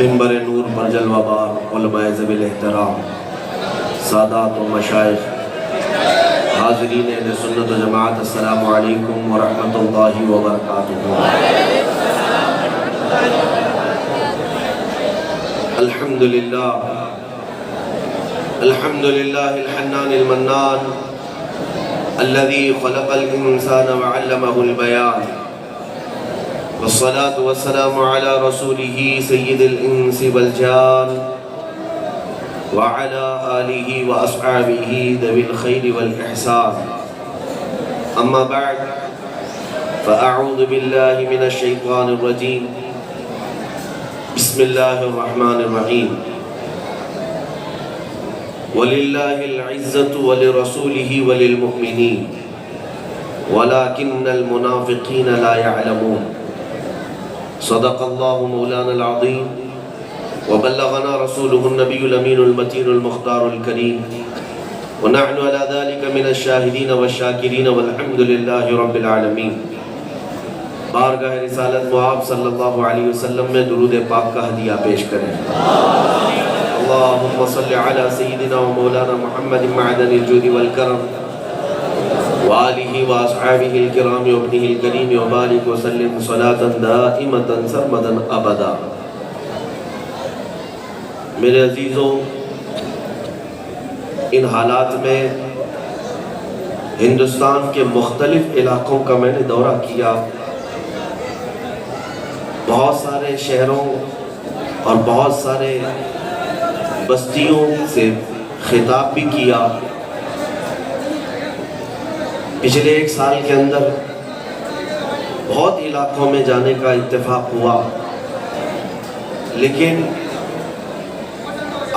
منبر نور پر جلوہ بار علماء ذویل احترام، سادات و مشائخ، حاضرین اہل سنت و جماعت، السلام علیکم ورحمۃ اللہ وبرکاتہ۔ الحمدللہ الحنان المنان الذي خلق الانسان وعلمه البيان، والصلاة والسلام على رسوله سيد الإنس والجان وعلى آله وأصحابه ذوي الخير والإحسان، أما بعد فأعوذ بالله من الشيطان الرجيم، بسم الله الرحمن الرحيم، ولله العزة ولرسوله وللمؤمنين ولكن المنافقين لا يعلمون۔ صدق اللہ مولانا العظیم وبلغنا رسوله النبی الامین المتین المختار الکریم، ونحن على ذلك من الشاہدین والشاکرین والحمد للہ رب العالمین۔ بارگاہ رسالت معاب صلی اللہ علیہ وسلم میں درود پاک کا ہدیہ پیش کریں۔ اللہم صلی علی سیدنا و مولانا محمد معدن الجود والکرم وآلہ وآصحابہ الکرام وابنہ الکریم وبارک وسلم صلاة دائمة سرمدا ابدا۔ میرے عزیزوں، ان حالات میں ہندوستان کے مختلف علاقوں کا میں نے دورہ کیا، بہت سارے شہروں اور بہت سارے بستیوں سے خطاب بھی کیا۔ پچھلے ایک سال کے اندر بہت علاقوں میں جانے کا اتفاق ہوا، لیکن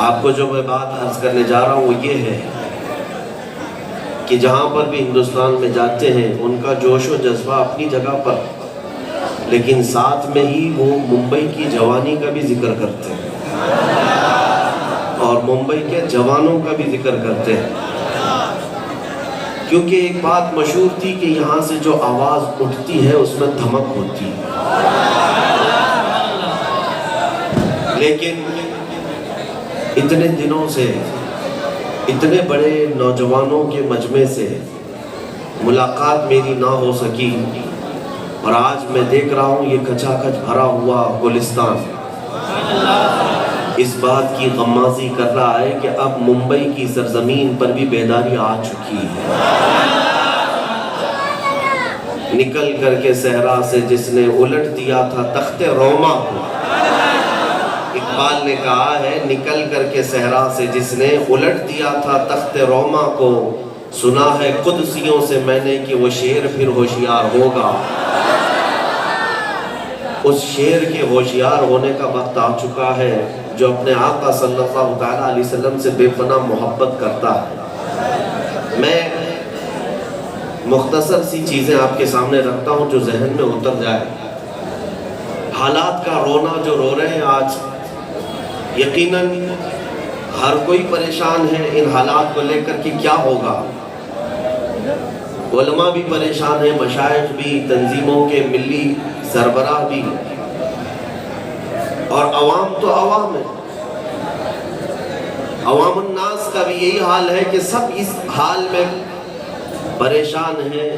آپ کو جو میں بات عرض کرنے جا رہا ہوں وہ یہ ہے کہ جہاں پر بھی ہندوستان میں جاتے ہیں ان کا جوش و جذبہ اپنی جگہ پر، لیکن ساتھ میں ہی وہ ممبئی کی جوانی کا بھی ذکر کرتے ہیں اور ممبئی کے جوانوں کا بھی ذکر کرتے ہیں، کیونکہ ایک بات مشہور تھی کہ یہاں سے جو آواز اٹھتی ہے اس میں دھمک ہوتی ہے، لیکن اتنے دنوں سے اتنے بڑے نوجوانوں کے مجمع سے ملاقات میری نہ ہو سکی، اور آج میں دیکھ رہا ہوں یہ کھچا کھچ بھرا ہوا گلستان اس بات کی غمازی کر رہا ہے کہ اب ممبئی کی سرزمین پر بھی بیداری آ چکی ہے۔ نکل کر کے صحرا سے جس نے الٹ دیا تھا تخت روما کو، اقبال نے کہا ہے نکل کر کے صحرا سے جس نے الٹ دیا تھا تخت روما کو، سنا ہے قدسیوں سے میں نے کہ وہ شیر پھر ہوشیار ہوگا۔ اس شیر کے ہوشیار ہونے کا وقت آ چکا ہے جو اپنے آقا صلی اللہ علیہ وسلم سے بے پناہ محبت کرتا ہے۔ میں مختصر سی چیزیں آپ کے سامنے رکھتا ہوں جو ذہن میں اتر جائے۔ حالات کا رونا جو رو رہے ہیں آج، یقیناً ہر کوئی پریشان ہے ان حالات کو لے کر کہ کیا ہوگا۔ علماء بھی پریشان ہیں، مشائخ بھی، تنظیموں کے ملی سربراہ بھی، اور عوام تو عوام ہے۔ عوام الناس کا بھی یہی حال ہے کہ سب اس حال میں پریشان ہیں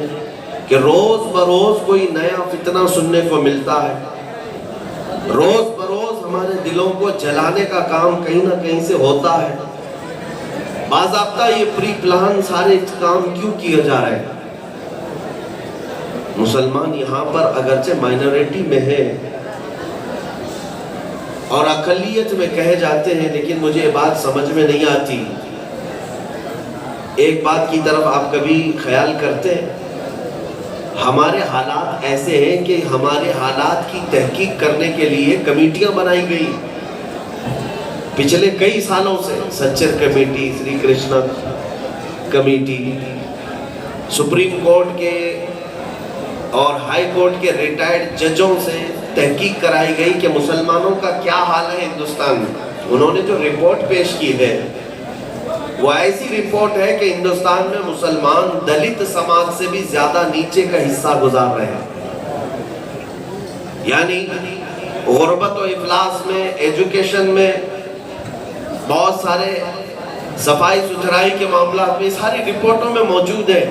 کہ روز بروز کوئی نیا فتنہ سننے کو ملتا ہے، روز بروز ہمارے دلوں کو جلانے کا کام کہیں نہ کہیں سے ہوتا ہے۔ باضابطہ یہ پری پلان سارے کام کیوں کیے جا رہے ہیں؟ مسلمان یہاں پر اگرچہ مائنورٹی میں ہے اور اقلیت میں کہے جاتے ہیں، لیکن مجھے یہ بات سمجھ میں نہیں آتی۔ ایک بات کی طرف آپ کبھی خیال کرتے ہیں؟ ہمارے حالات ایسے ہیں کہ ہمارے حالات کی تحقیق کرنے کے لیے کمیٹیاں بنائی گئی، پچھلے کئی سالوں سے سچر کمیٹی، سری کرشنا کمیٹی، سپریم کورٹ کے اور ہائی کورٹ کے ریٹائرڈ ججوں سے تحقیق کرائی گئی کہ مسلمانوں کا کیا حال ہے ہندوستان میں۔ انہوں نے جو رپورٹ پیش کی ہے وہ ایسی رپورٹ ہے کہ ہندوستان میں مسلمان دلت سماج سے بھی زیادہ نیچے کا حصہ گزار رہے ہیں۔ یعنی غربت و افلاس میں، ایجوکیشن میں، بہت سارے صفائی ستھرائی کے معاملات میں، ساری رپورٹوں میں موجود ہے۔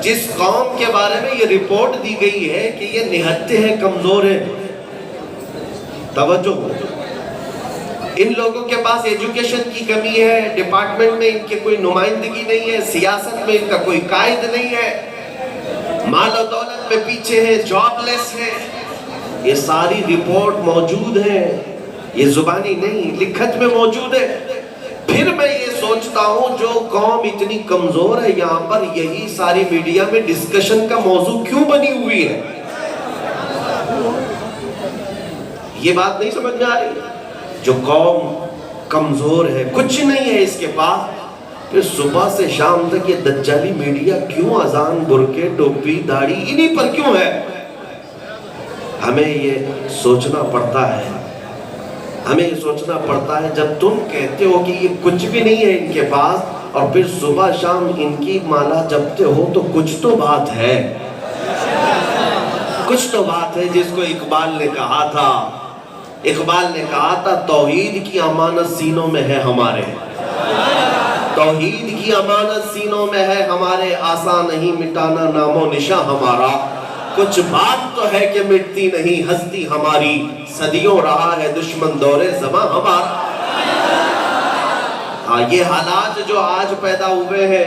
جس قوم کے بارے میں یہ رپورٹ دی گئی ہے کہ یہ نہتے ہیں، کمزور ہیں، توجہ، ان لوگوں کے پاس ایجوکیشن کی کمی ہے، ڈپارٹمنٹ میں ان کے کوئی نمائندگی نہیں ہے، سیاست میں ان کا کوئی قائد نہیں ہے، مال و دولت میں پیچھے ہیں، جاب لیس ہیں، یہ ساری رپورٹ موجود ہے، یہ زبانی نہیں، لکھت میں موجود ہے۔ پھر میں یہ سوچتا ہوں جو قوم اتنی کمزور ہے یہاں پر یہی ساری میڈیا میں ڈسکشن کا موضوع کیوں بنی ہوئی ہے؟ یہ بات نہیں سمجھ میں آ رہی؟ جو قوم کمزور ہے، کچھ نہیں ہے اس کے پاس، پھر صبح سے شام تک یہ دجالی میڈیا کیوں اذان، برقعے، ٹوپی، داڑھی انہی پر کیوں ہے؟ ہمیں یہ سوچنا پڑتا ہے، ہمیں یہ سوچنا پڑتا ہے۔ جب تم کہتے ہو کہ یہ کچھ بھی نہیں ہے ان کے پاس اور پھر صبح شام ان کی مالا جپتے ہو تو کچھ تو بات ہے، کچھ تو بات ہے۔ جس کو اقبال نے کہا تھا، اقبال نے کہا تھا توحید کی امانت سینوں میں ہے ہمارے، توحید کی امانت سینوں میں ہے ہمارے، آسان نہیں مٹانا نام و نشاں ہمارا، کچھ بات تو ہے کہ مٹتی نہیں ہستی ہماری، صدیوں رہا ہے دشمن دور زماں ہمارا۔ یہ حالات جو آج پیدا ہوئے ہیں،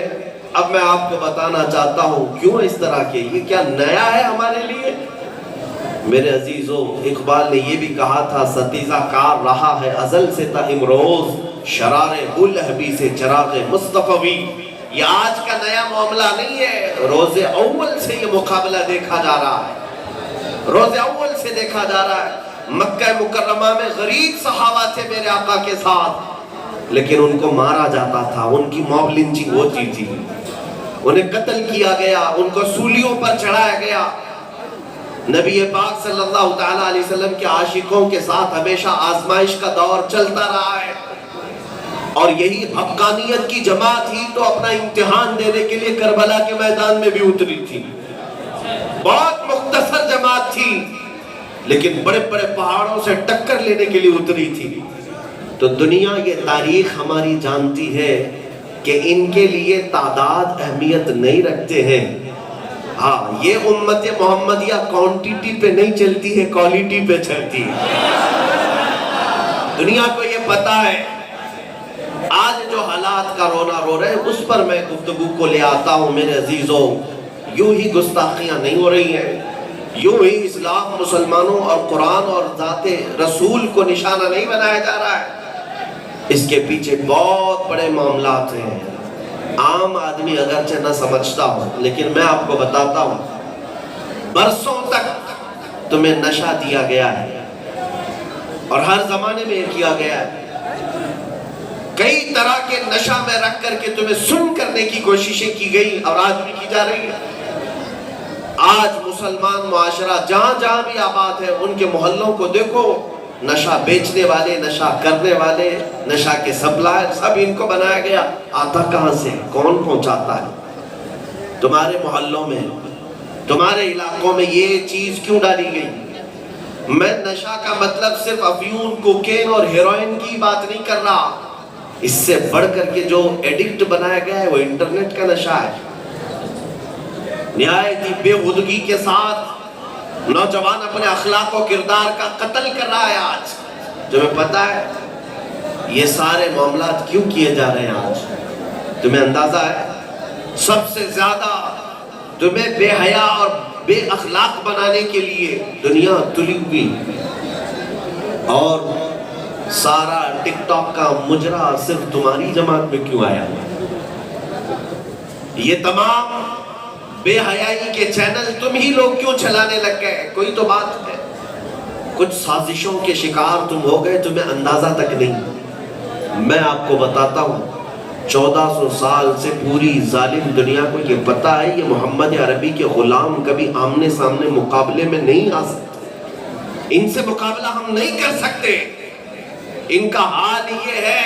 اب میں آپ کو بتانا چاہتا ہوں کیوں اس طرح کے، یہ کیا نیا ہے ہمارے لیے؟ میرے عزیزو، اقبال نے یہ بھی کہا تھا ستیزہ کار رہا ہے ازل سے تا امروز، شرار بولہبی سے چراغ مصطفی۔ یہ آج کا نیا معاملہ نہیں ہے، روز اول سے یہ مقابلہ دیکھا جا رہا ہے، روز اول سے دیکھا جا رہا ہے۔ مکہ مکرمہ میں غریب صحابہ تھے میرے آقا کے ساتھ، لیکن ان کو مارا جاتا تھا، ان کی موب لنچنگ ہوتی تھی، انہیں قتل کیا گیا، ان کو سولیوں پر چڑھایا گیا۔ نبی پاک صلی اللہ علیہ وسلم کے عاشقوں کے ساتھ ہمیشہ آزمائش کا دور چلتا رہا ہے، اور یہی حقانیت کی جماعت ہی تو اپنا امتحان دینے کے لیے کربلا کے میدان میں بھی اتری تھی۔ بہت مختصر جماعت تھی لیکن بڑے بڑے پہاڑوں سے ٹکر لینے کے لیے اتری تھی۔ تو دنیا یہ تاریخ ہماری جانتی ہے کہ ان کے لیے تعداد اہمیت نہیں رکھتے ہیں۔ ہاں، یہ امت محمدیہ کوانٹیٹی پہ نہیں چلتی ہے، کوالٹی پہ چلتی ہے۔ دنیا کو یہ پتا ہے۔ آج جو حالات کا رونا رو رہے ہیں اس پر میں گفتگو کو لے آتا ہوں میرے عزیزوں۔ یوں ہی گستاخیاں نہیں ہو رہی ہیں، یوں ہی اسلام، مسلمانوں اور قرآن اور ذات رسول کو نشانہ نہیں بنایا جا رہا ہے۔ اس کے پیچھے بہت بڑے معاملات ہیں، عام آدمی اگرچہ نہ سمجھتا ہوں، لیکن میں آپ کو بتاتا ہوں۔ برسوں تک تمہیں نشہ دیا گیا ہے اور ہر زمانے میں یہ کیا گیا ہے، کئی طرح کے نشہ میں رکھ کر کے تمہیں سن کرنے کی کوششیں کی گئی اور آج بھی کی جا رہی ہے۔ آج مسلمان معاشرہ جہاں جہاں بھی آباد ہے ان کے محلوں کو دیکھو، نشہ بیچنے والے، نشہ کرنے والے، نشہ کے سپلائر، سب ان کو بنایا گیا۔ آتا کہاں سے؟ کون پہنچاتا ہے؟ تمہارے محلوں میں، تمہارے علاقوں میں یہ چیز کیوں ڈالی گئی؟ میں نشہ کا مطلب صرف افیون، کوکین اور ہیروئن کی بات نہیں کر رہا، اس سے بڑھ کر کے جو ایڈکٹ بنایا گیا ہے وہ انٹرنیٹ کا نشہ ہے۔ نہایت ہی بے خودگی کے ساتھ نوجوان اپنے اخلاق و کردار کا قتل کر رہا ہے آج۔ تمہیں پتا ہے یہ سارے معاملات کیوں کیے جا رہے ہیں آج؟ تمہیں اندازہ ہے؟ سب سے زیادہ تمہیں بے حیا اور بے اخلاق بنانے کے لیے دنیا تلی ہوئی، اور سارا ٹک ٹاک کا مجرا صرف تمہاری جماعت میں کیوں آیا؟ یہ تمام بے حیائی کے چینل تم ہی لوگ کیوں چلانے لگ گئے؟ کوئی تو بات ہے۔ کچھ سازشوں کے شکار تم ہو گئے، تمہیں اندازہ تک نہیں۔ میں آپ کو بتاتا ہوں 1400 سال سے پوری ظالم دنیا کو یہ پتا ہے یہ محمد عربی کے غلام کبھی آمنے سامنے مقابلے میں نہیں آ سکتے، ان سے مقابلہ ہم نہیں کر سکتے۔ ان کا حال یہ ہے،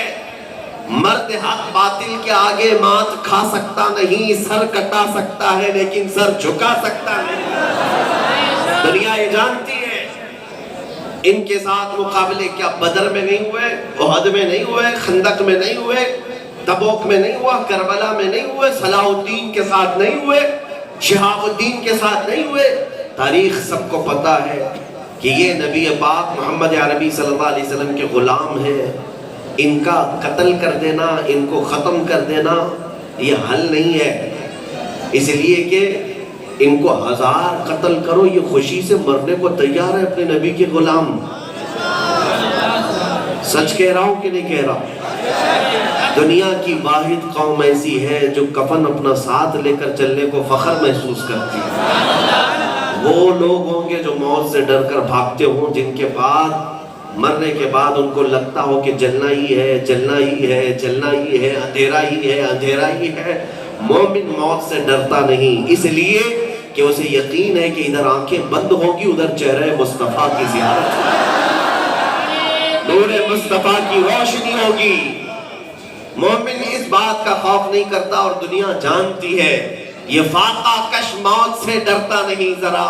مرد حق باطل کے آگے مات کھا سکتا نہیں، سر کٹا سکتا ہے لیکن سر جھکا سکتا نہیں۔ دنیا یہ جانتی ہے ان کے ساتھ مقابلے کیا بدر میں نہیں ہوئے، احد میں نہیں ہوئے، خندق میں نہیں ہوئے، تبوک میں نہیں ہوا، کربلا میں نہیں ہوئے، صلاح الدین کے ساتھ نہیں ہوئے، شہاب الدین کے ساتھ نہیں ہوئے۔ تاریخ سب کو پتا ہے کہ یہ نبی پاک محمد عربی صلی اللہ علیہ وسلم کے غلام ہیں، ان کا قتل کر دینا، ان کو ختم کر دینا یہ حل نہیں ہے، اس لیے کہ ان کو 1000 قتل کرو یہ خوشی سے مرنے کو تیار ہے اپنے نبی کے غلام۔ سچ کہہ رہا ہوں کہ نہیں کہہ رہا؟ دنیا کی واحد قوم ایسی ہے جو کفن اپنا ساتھ لے کر چلنے کو فخر محسوس کرتی ہے۔ وہ لوگ ہوں گے جو موت سے ڈر کر بھاگتے ہوں، جن کے بعد مرنے کے بعد ان کو لگتا ہو کہ جلنا ہی ہے، جلنا ہی ہے، جلنا ہی ہے، اندھیرا ہی ہے، اندھیرا ہی ہے۔ مومن موت سے ڈرتا نہیں، اس لیے کہ اسے یقین ہے کہ ادھر آنکھیں بند ہوگی، ادھر چہرہ مصطفیٰ کی زیارت نور مصطفیٰ کی روشنی ہوگی۔ مومن اس بات کا خوف نہیں کرتا، اور دنیا جانتی ہے یہ فاقہ کش موت سے ڈرتا نہیں ذرا۔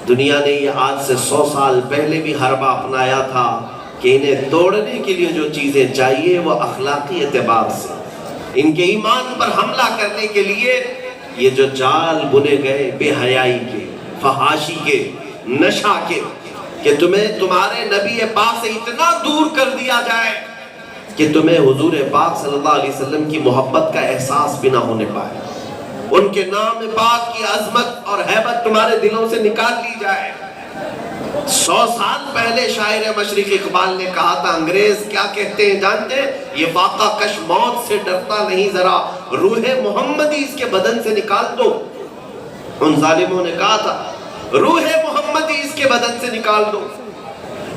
دنیا نے یہ آج سے 100 سال پہلے بھی حربہ اپنایا تھا کہ انہیں توڑنے کے لیے جو چیزیں چاہیے وہ اخلاقی اعتبار سے، ان کے ایمان پر حملہ کرنے کے لیے یہ جو جال بنے گئے بے حیائی کے، فحاشی کے، نشہ کے، کہ تمہیں تمہارے نبی پاک سے اتنا دور کر دیا جائے کہ تمہیں حضور پاک صلی اللہ علیہ وسلم کی محبت کا احساس بھی نہ ہونے پائے، ان کے نام پاک کی عظمت اور ہیبت تمہارے دلوں سے نکال لی جائے۔ 100 سال پہلے شاعر مشرق اقبال نے کہا تھا، انگریز کیا کہتے ہیں جانتے ہیں؟ یہ فاقہ کش موت سے ڈرتا نہیں ذرا، روح محمدی اس کے بدن سے نکال دو۔ ان ظالموں نے کہا تھا روح محمدی اس کے بدن سے نکال دو،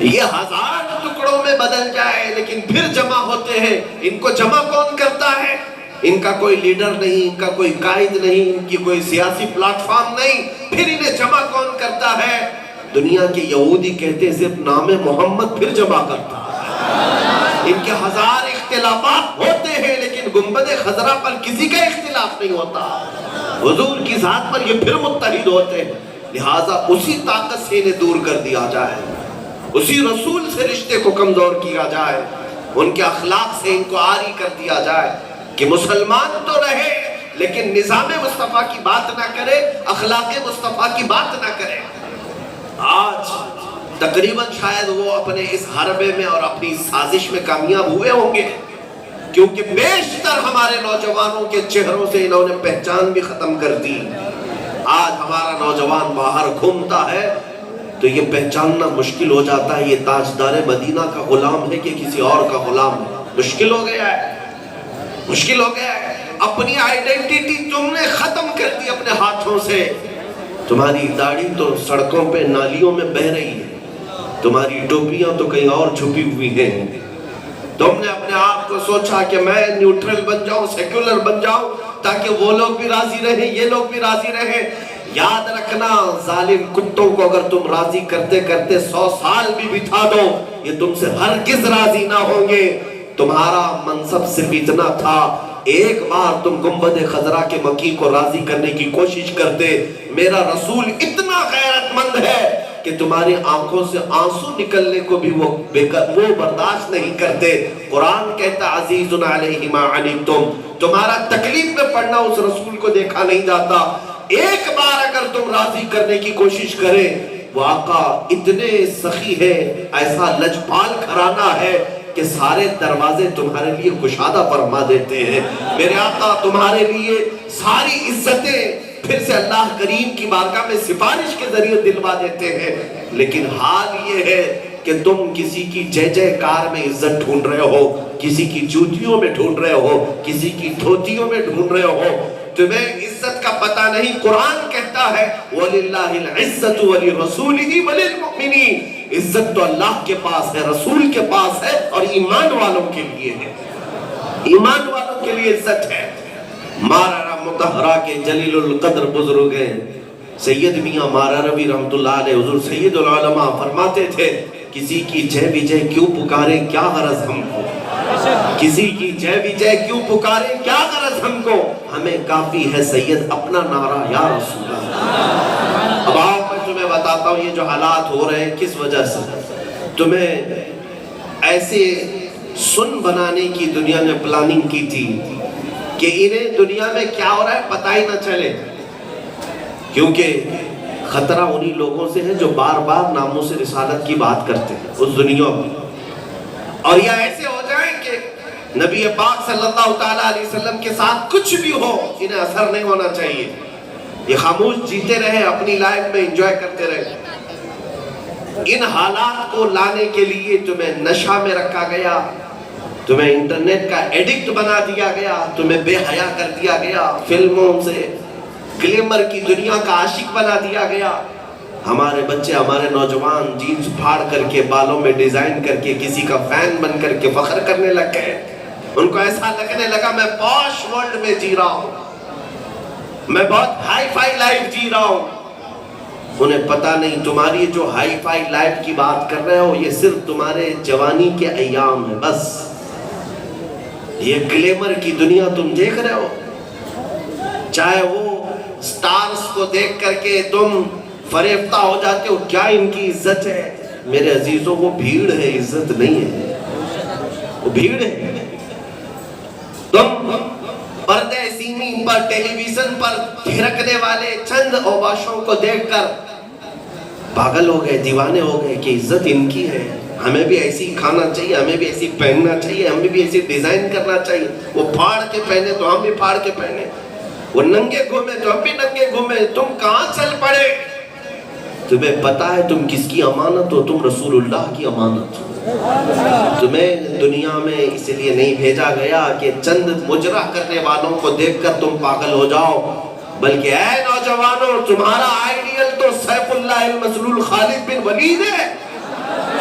یہ 1000 ٹکڑوں میں بدل جائے لیکن پھر جمع ہوتے ہیں۔ ان کو جمع کون کرتا ہے؟ ان کا کوئی لیڈر نہیں، ان کا کوئی قائد نہیں، ان کی کوئی سیاسی پلیٹ فارم نہیں، پھر انہیں جمع کون کرتا ہے؟ دنیا کے یہودی کہتے ہیں صرف نام محمد پھر جمع کرتا ہے۔ ان کے 1000 اختلافات ہوتے ہیں لیکن گنبد خضرا پر کسی کا اختلاف نہیں ہوتا، حضور کی ذات پر یہ پھر متحد ہوتے ہیں۔ لہٰذا اسی طاقت سے انہیں دور کر دیا جائے، اسی رسول سے رشتے کو کمزور کیا جائے، ان کے اخلاق سے ان کو عاری کر دیا جائے کہ مسلمان تو رہے لیکن نظام مصطفیٰ کی بات نہ کرے، اخلاق مصطفیٰ کی بات نہ کرے۔ آج تقریباً شاید وہ اپنے اس حربے میں اور اپنی سازش میں کامیاب ہوئے ہوں گے، کیونکہ بیشتر ہمارے نوجوانوں کے چہروں سے انہوں نے پہچان بھی ختم کر دی۔ آج ہمارا نوجوان باہر گھومتا ہے تو یہ پہچاننا مشکل ہو جاتا ہے یہ تاجدار مدینہ کا غلام ہے کہ کسی اور کا غلام ہے۔ مشکل ہو گیا ہے، مشکل ہو گیا ہے۔ اپنی آئیڈینٹیٹی تم نے ختم کر دی اپنے ہاتھوں سے۔ تمہاری داڑھی تو سڑکوں پہ نالیوں میں بہہ رہی ہے، تمہاری ٹوپیاں تو کہیں اور چھپی ہوئی ہیں۔ تم نے اپنے آپ کو سوچا کہ میں نیوٹرل بن جاؤں، سیکولر بن جاؤں تاکہ وہ لوگ بھی راضی رہیں، یہ لوگ بھی راضی رہیں۔ یاد رکھنا ظالم کتوں کو اگر تم راضی کرتے کرتے 100 سال بھی بٹھا دو یہ تم سے ہرگز راضی نہ ہوں گے۔ تمہارا منصب صرف اتنا تھا، ایک بار تم گنبد خضرا کے مکی کو راضی کرنے کی کوشش کرتے۔ میرا رسول اتنا غیرت مند ہے کہ تمہاری آنکھوں سے آنسو نکلنے کو بھی وہ برداشت نہیں کرتے۔ قرآن کہتا عزیز علیہ ما عنتم، تمہارا تکلیف میں پڑنا اس رسول کو دیکھا نہیں جاتا۔ ایک بار اگر تم راضی کرنے کی کوشش کرے، وہ آقا اتنے سخی ہے، ایسا لجپال گھرانہ ہے کہ سارے دروازے تمہارے لیے کشادہ فرما دیتے ہیں۔ میرے آقا تمہارے لیے ساری عزتیں پھر سے اللہ کریم کی بارگاہ میں سفارش کے ذریعے دلوا دیتے ہیں۔ لیکن حال یہ ہے کہ تم کسی کی جے جے کار میں عزت ڈھونڈ رہے ہو، کسی کی جوتیوں میں ڈھونڈ رہے ہو، کسی کی دھوتیوں میں ڈھونڈ رہے ہو۔ تمہیں عزت کا پتہ نہیں. قرآن کہتا ہے وَلِلَّهِ الْعِزَّةُ وَلِرَسُولِهِ وَلِلْمُؤْمِنِينَ. عزت تو اللہ کے پاس ہے, رسول کے پاس ہے, اور ایمان والوں کے لیے ہے. ایمان والوں کے لیے عزت ہے. مارارا مطہرہ کے جلیل القدر بزرگ ہیں سید میاں مارا ربی رحمت اللہ علیہ. حضور سید العلماء فرماتے تھے کسی کی جے وجے کیوں پکاریں کیا غرض ہم کو, کسی کی جے وجے کیوں پکاریں کیا غرض ہم کو, ہمیں کافی ہے سید اپنا نعرہ یا رسول اللہ. اب آؤ میں تمہیں بتاتا ہوں یہ جو حالات ہو رہے ہیں کس وجہ سے. تمہیں ایسے سن بنانے کی دنیا نے پلاننگ کی تھی کہ انہیں دنیا میں کیا ہو رہا ہے پتہ ہی نہ چلے, کیونکہ خطرہ انہی لوگوں سے ہے جو بار بار ناموس رسالت کی بات کرتے ہیں اس دنیا میں. اور یہ ایسے ہو جائیں کہ نبی پاک صلی اللہ تعالیٰ علیہ وسلم کے ساتھ کچھ بھی ہو انہیں اثر نہیں ہونا چاہیے. یہ خاموش جیتے رہے, اپنی لائف میں انجوائے کرتے رہے. ان حالات کو لانے کے لیے تمہیں نشہ میں رکھا گیا, تمہیں انٹرنیٹ کا ایڈکٹ بنا دیا گیا, تمہیں بے حیا کر دیا گیا, فلموں سے گلیمر کی دنیا کا عاشق بنا دیا گیا. ہمارے بچے, ہمارے نوجوان جینز پھاڑ کر کے, بالوں میں ڈیزائن کر کے, کسی کا فین بن کر کے فخر کرنے لگ گئے. ان کو ایسا لگنے لگا میں پوش ورلڈ میں جی رہا ہوں, میں بہت ہائی فائی لائف جی رہا ہوں. انہیں پتا نہیں تمہاری جو ہائی فائی لائف کی بات کر رہے ہو یہ صرف تمہارے جوانی کے ایام ہے بس. یہ گلیمر کی دنیا تم دیکھ رہے ہو, چاہے وہ سٹارز کو دیکھ کر کے تم فریفتہ ہو جاتے ہو کیا ان کی عزت ہے. میرے عزیزوں وہ بھیڑ ہے, عزت نہیں ہے, وہ بھیڑ ہے. تم پردے سیمی پر ٹیلی ویژن پر پھرکنے والے چند اوباشوں کو دیکھ کر پاگل ہو گئے, دیوانے ہو گئے کہ عزت ان کی ہے, ہمیں بھی ایسی کھانا چاہیے, ہمیں بھی ایسی پہننا چاہیے, ہمیں بھی ایسی ڈیزائن کرنا چاہیے. وہ پھاڑ کے پہنے تو ہم بھی پھاڑ کے پہنے, وہ ننگے گھومے تو ہم بھی ننگے گھومے. تم کہاں چل پڑے؟ تمہیں پتا ہے تم کس کی امانت ہو؟ تم رسول اللہ کی امانت ہو. تمہیں دنیا میں اس لیے نہیں بھیجا گیا کہ چند مجرہ کرنے والوں کو دیکھ کر تم پاگل ہو جاؤ, بلکہ اے نوجوانوں تمہارا آئیڈیل تو سیف اللہ المسلول خالد بن ولید ہے,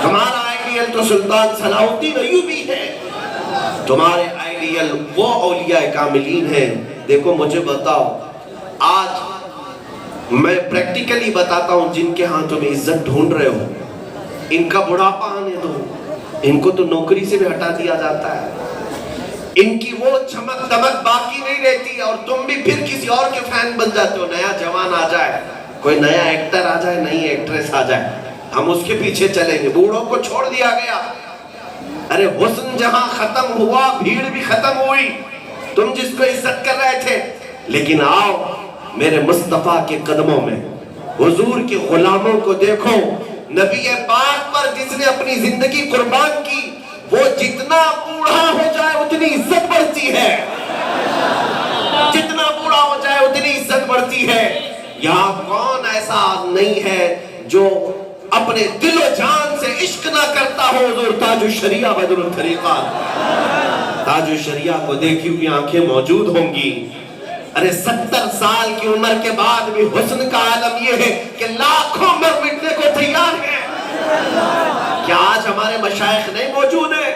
تمہارا آئیڈیل تو سلطان صلاح الدین ایوبی ہے, تمہارے آئیڈیل وہ اولیاء کاملین ہیں. دیکھو مجھے بتاؤ, آج میں پریکٹیکلی بتاتا ہوں جن کے ہاں تم عزت ڈھونڈ رہے ہو ان کا بڑھاپا آنے دو, ان کو تو نوکری سے بھی ہٹا دیا جاتا ہے, ان کی وہ چمک دمک باقی نہیں رہتی, اور تم بھی پھر کسی اور کے فین بن جاتے ہو. نیا جوان آ جائے, کوئی نیا ایکٹر آ جائے, نئی ایکٹریس آ جائے, ہم اس کے پیچھے چلیں گے. بوڑھوں کو چھوڑ دیا گیا. ارے حسن جہاں ختم ہوا بھیڑ بھی ختم ہوئی. تم جس کو عزت کر رہے تھے, لیکن آؤ میرے مصطفیٰ کے قدموں میں, حضور کے غلاموں کو دیکھو. نبی پاک پر جس نے اپنی زندگی قربان کی وہ جتنا بوڑھا ہو جائے اتنی عزت بڑھتی ہے, جتنا بوڑھا ہو جائے اتنی عزت بڑھتی ہے. یہاں کون ایسا نہیں ہے جو اپنے دل و جان سے عشق نہ کرتا ہو حضور تاج الشریعہ بدر الطریقہ. تاج الشریعہ کو دیکھی ہوئی آنکھیں موجود ہوں گی. ارے 70 سال کی عمر کے بعد بھی حسن کا عالم یہ ہے کہ لاکھوں مر مٹنے کو تیار ہے. کیا آج ہمارے مشائخ نہیں موجود ہیں؟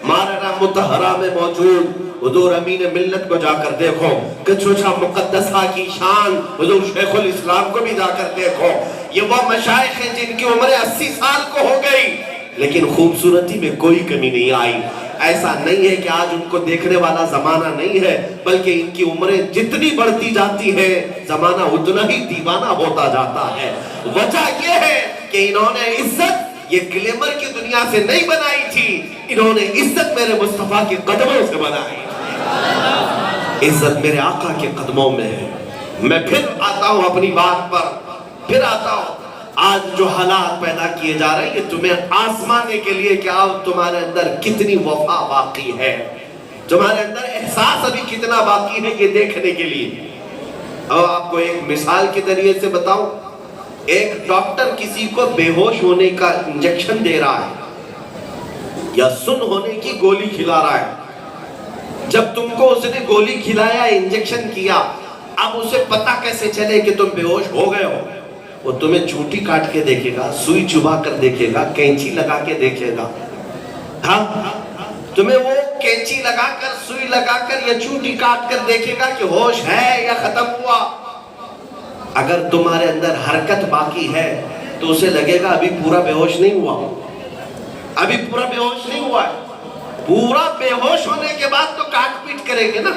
مارا مطہرہ میں موجود حضور امین ملت کو جا کر دیکھو, کچھوچا مقدسہ کی شان حضور شیخ الاسلام کو بھی جا کر دیکھو. یہ وہ مشائخ ہیں جن کی عمر 80 سال کو ہو گئی لیکن خوبصورتی میں کوئی کمی نہیں آئی. ایسا نہیں ہے کہ آج ان کو دیکھنے والا زمانہ نہیں ہے, بلکہ ان کی عمریں جتنی بڑھتی جاتی ہے زمانہ اتنا ہی دیوانہ ہوتا جاتا ہے. وجہ یہ ہے کہ انہوں نے عزت یہ گلیمر کی دنیا سے نہیں بنائی تھی, انہوں نے عزت میرے مصطفیٰ کے قدموں سے بنائی. عزت میرے آقا کے قدموں میں ہے. میں پھر آتا ہوں اپنی بات پر, پھر آتا ہوں. آج جو حالات پیدا کیے جا رہے ہیں یہ تمہیں آزمانے کے لیے کہ آؤ تمہارے اندر کتنی وفا باقی ہے, تمہارے اندر احساس ابھی کتنا باقی ہے یہ دیکھنے کے لیے. اور آپ کو ایک مثال کے ذریعے سے بتاؤں, ایک ڈاکٹر کسی کو بے ہوش ہونے کا انجیکشن دے رہا ہے یا سن ہونے کی گولی کھلا رہا ہے. جب تم کو اس نے گولی کھلایا انجیکشن کیا اب اسے پتہ کیسے چلے کہ تم بے ہوش ہو گئے ہو؟ وہ تمہیں چونٹی کاٹ کے دیکھے گا، سوئی چبا کر دیکھے گا، کینچی لگا کے دیکھے گا. ہاں تمہیں وہ کینچی لگا کر، سوئی لگا کر یا چونٹی کاٹ کر دیکھے گا کہ ہوش ہے یا ختم ہوا. اگر تمہارے اندر حرکت باقی ہے تو اسے لگے گا ابھی پورا بے ہوش نہیں ہوا، ابھی پورا بے ہوش نہیں ہوا ہے. پورا بے ہوش ہونے کے بعد تو کاٹ پیٹ کریں گے نا.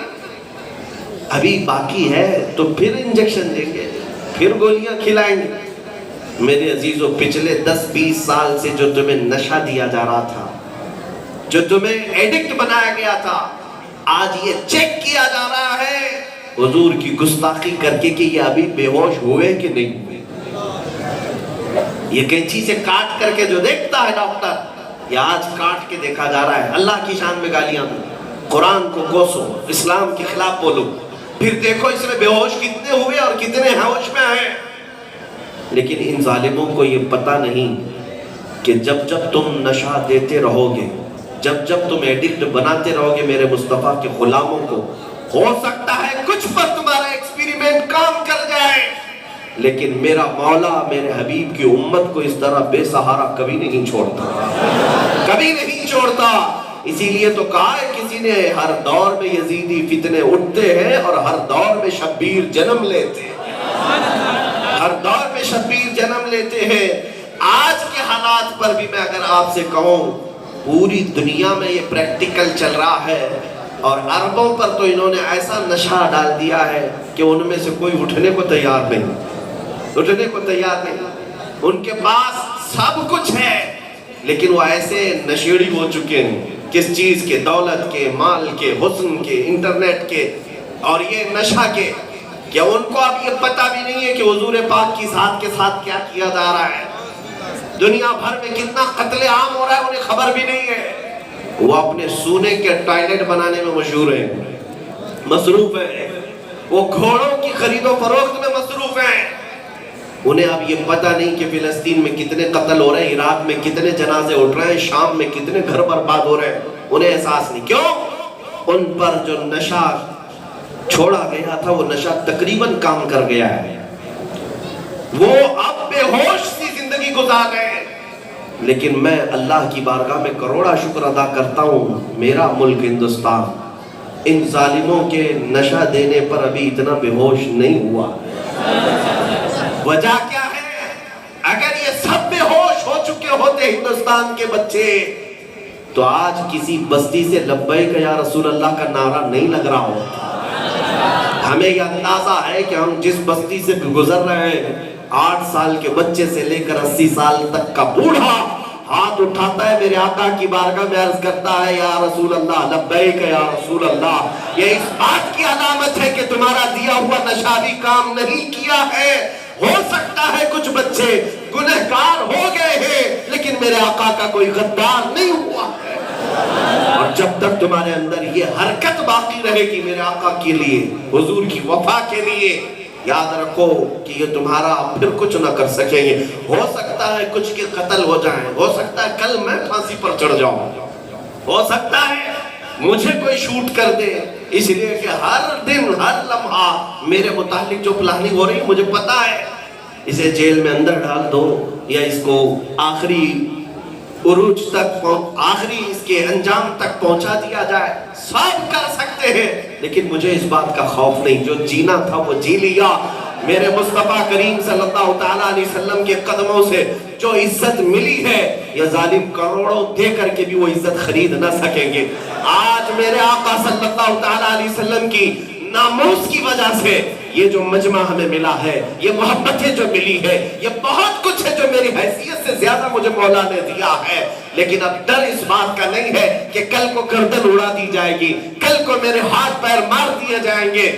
ابھی باقی ہے تو پھر انجیکشن دیں گے، پھر گولیاں کھلائیں گے. میرے عزیزوں، پچھلے 10-20 سال سے جو تمہیں نشہ دیا جا رہا تھا، جو تمہیں ایڈکٹ بنایا گیا تھا، آج یہ چیک کیا جا رہا ہے حضور کی گستاخی کر کے کہ یہ ابھی بے ہوش ہوئے کہ نہیں ہوئے. یہ کینچی سے کاٹ کر کے جو دیکھتا ہے ڈاکٹر، یہ آج کاٹ کے دیکھا جا رہا ہے. اللہ کی شان میں گالیاں دو، قرآن کو کوسو، اسلام کے خلاف بولو، پھر دیکھو اس میں بے ہوش کتنے ہوئے اور کتنے ہوش میں ہیں. لیکن ان ظالموں کو یہ پتہ نہیں کہ جب جب تم نشہ دیتے رہو گے، جب جب تم ایڈکٹ بناتے رہو گے میرے مصطفیٰ کے غلاموں کو، ہو سکتا ہے کچھ پر تمہارا ایکسپیریمنٹ کام کر جائے، لیکن میرا مولا میرے حبیب کی امت کو اس طرح بے سہارا کبھی نہیں چھوڑتا، کبھی نہیں چھوڑتا. اسی لیے تو کہا ہے کسی نے، ہر دور میں یزیدی فتنے اٹھتے ہیں اور ہر دور میں شبیر جنم لیتے ہیں، ہر دور میں شبیر جنم لیتے ہیں. آج کے حالات پر بھی میں اگر آپ سے کہوں، پوری دنیا میں یہ پریکٹیکل چل رہا ہے، اور عربوں پر تو انہوں نے ایسا نشہ ڈال دیا ہے کہ ان میں سے کوئی اٹھنے کو تیار نہیں، اٹھنے کو تیار نہیں. ان کے پاس سب کچھ ہے لیکن وہ ایسے نشیڑی ہو چکے ہیں. کس چیز کے؟ دولت کے، مال کے، حسن کے، انٹرنیٹ کے اور یہ نشہ کے، کہ ان کو اب یہ پتہ بھی نہیں ہے کہ حضور پاک کی ذات کے ساتھ کیا کیا جا رہا ہے. دنیا بھر میں کتنا قتل عام ہو رہا ہے انہیں خبر بھی نہیں ہے. وہ اپنے سونے کے ٹائلٹ بنانے میں مشہور ہیں، مصروف ہیں. وہ گھوڑوں کی خرید و فروخت میں مصروف ہیں. انہیں اب یہ پتہ نہیں کہ فلسطین میں کتنے قتل ہو رہے ہیں، عراق میں کتنے جنازے اٹھ رہے ہیں، شام میں کتنے گھر برباد ہو رہے ہیں. انہیں احساس نہیں. کیوں؟ ان پر جو نشہ چھوڑا گیا تھا وہ نشہ تقریباً کام کر گیا ہے. وہ اب بے ہوش سی زندگی گزار رہے ہیں. لیکن میں اللہ کی بارگاہ میں کروڑا شکر ادا کرتا ہوں، میرا ملک ہندوستان ان ظالموں کے نشہ دینے پر ابھی اتنا بے ہوش نہیں ہوا. وجہ کیا ہے؟ اگر یہ سب بے ہوش ہو چکے ہوتے ہندوستان کے بچے تو آج کسی بستی سے لبیک یا رسول اللہ کا نعرہ نہیں لگ رہا ہوتا. ہمیں یہ اندازہ ہے کہ ہم جس بستی سے گزر رہے ہیں، 8 سال کے بچے سے لے کر 80 سال تک کا بوڑھا ہاتھ اٹھاتا ہے میرے آقا کی بارگاہ میں عرض کرتا ہے یا رسول اللہ، لبیک یا رسول اللہ. یہ اس بات کی علامت ہے کہ تمہارا دیا ہوا نشہ بھی کام نہیں کیا ہے. ہو سکتا ہے کچھ بچے گنہگار ہو گئے ہیں لیکن میرے آقا کا کوئی غدار نہیں ہوا ہے. اور جب تک تمہارے اندر یہ حرکت باقی رہے گی میرے آقا کے لیے، حضور کی وفا کے لیے، یاد رکھو کہ یہ تمہارا پھر کچھ نہ کر سکیں گے. ہو سکتا ہے کچھ کے قتل ہو جائیں، ہو سکتا ہے کل میں پھانسی پر چڑھ جاؤں، ہو سکتا ہے مجھے کوئی شوٹ کر دے، اس لیے کہ ہر دن ہر لمحہ میرے متعلق جو پلاننگ ہو رہی مجھے پتا ہے. اسے جیل میں اندر ڈال دو یا اس کو آخری عروج تک آخری اس کے انجام تک پہنچا دیا جائے، سب کر سکتے ہیں. لیکن مجھے اس بات کا خوف نہیں، جو جینا تھا وہ جی لیا. میرے مصطفیٰ کریم صلی اللہ تعالیٰ علیہ وسلم کے قدموں سے جو عزت ملی ہے یہ ظالم کروڑوں دے کر کے بھی وہ عزت خرید نہ سکیں گے. آج میرے آقا صلی اللہ تعالیٰ علیہ وسلم کی ناموس کی وجہ سے یہ جو مجمع ہمیں ملا ہے، یہ محبتیں جو ملی ہے، یہ بہت کچھ ہے جو میری حیثیت سے زیادہ مجھے مولا نے دیا ہے. لیکن اب ڈر اس بات کا نہیں ہے کہ کل کو گردن اڑا دی جائے گی، کل کو میرے ہاتھ پیر مار دیے جائیں گے،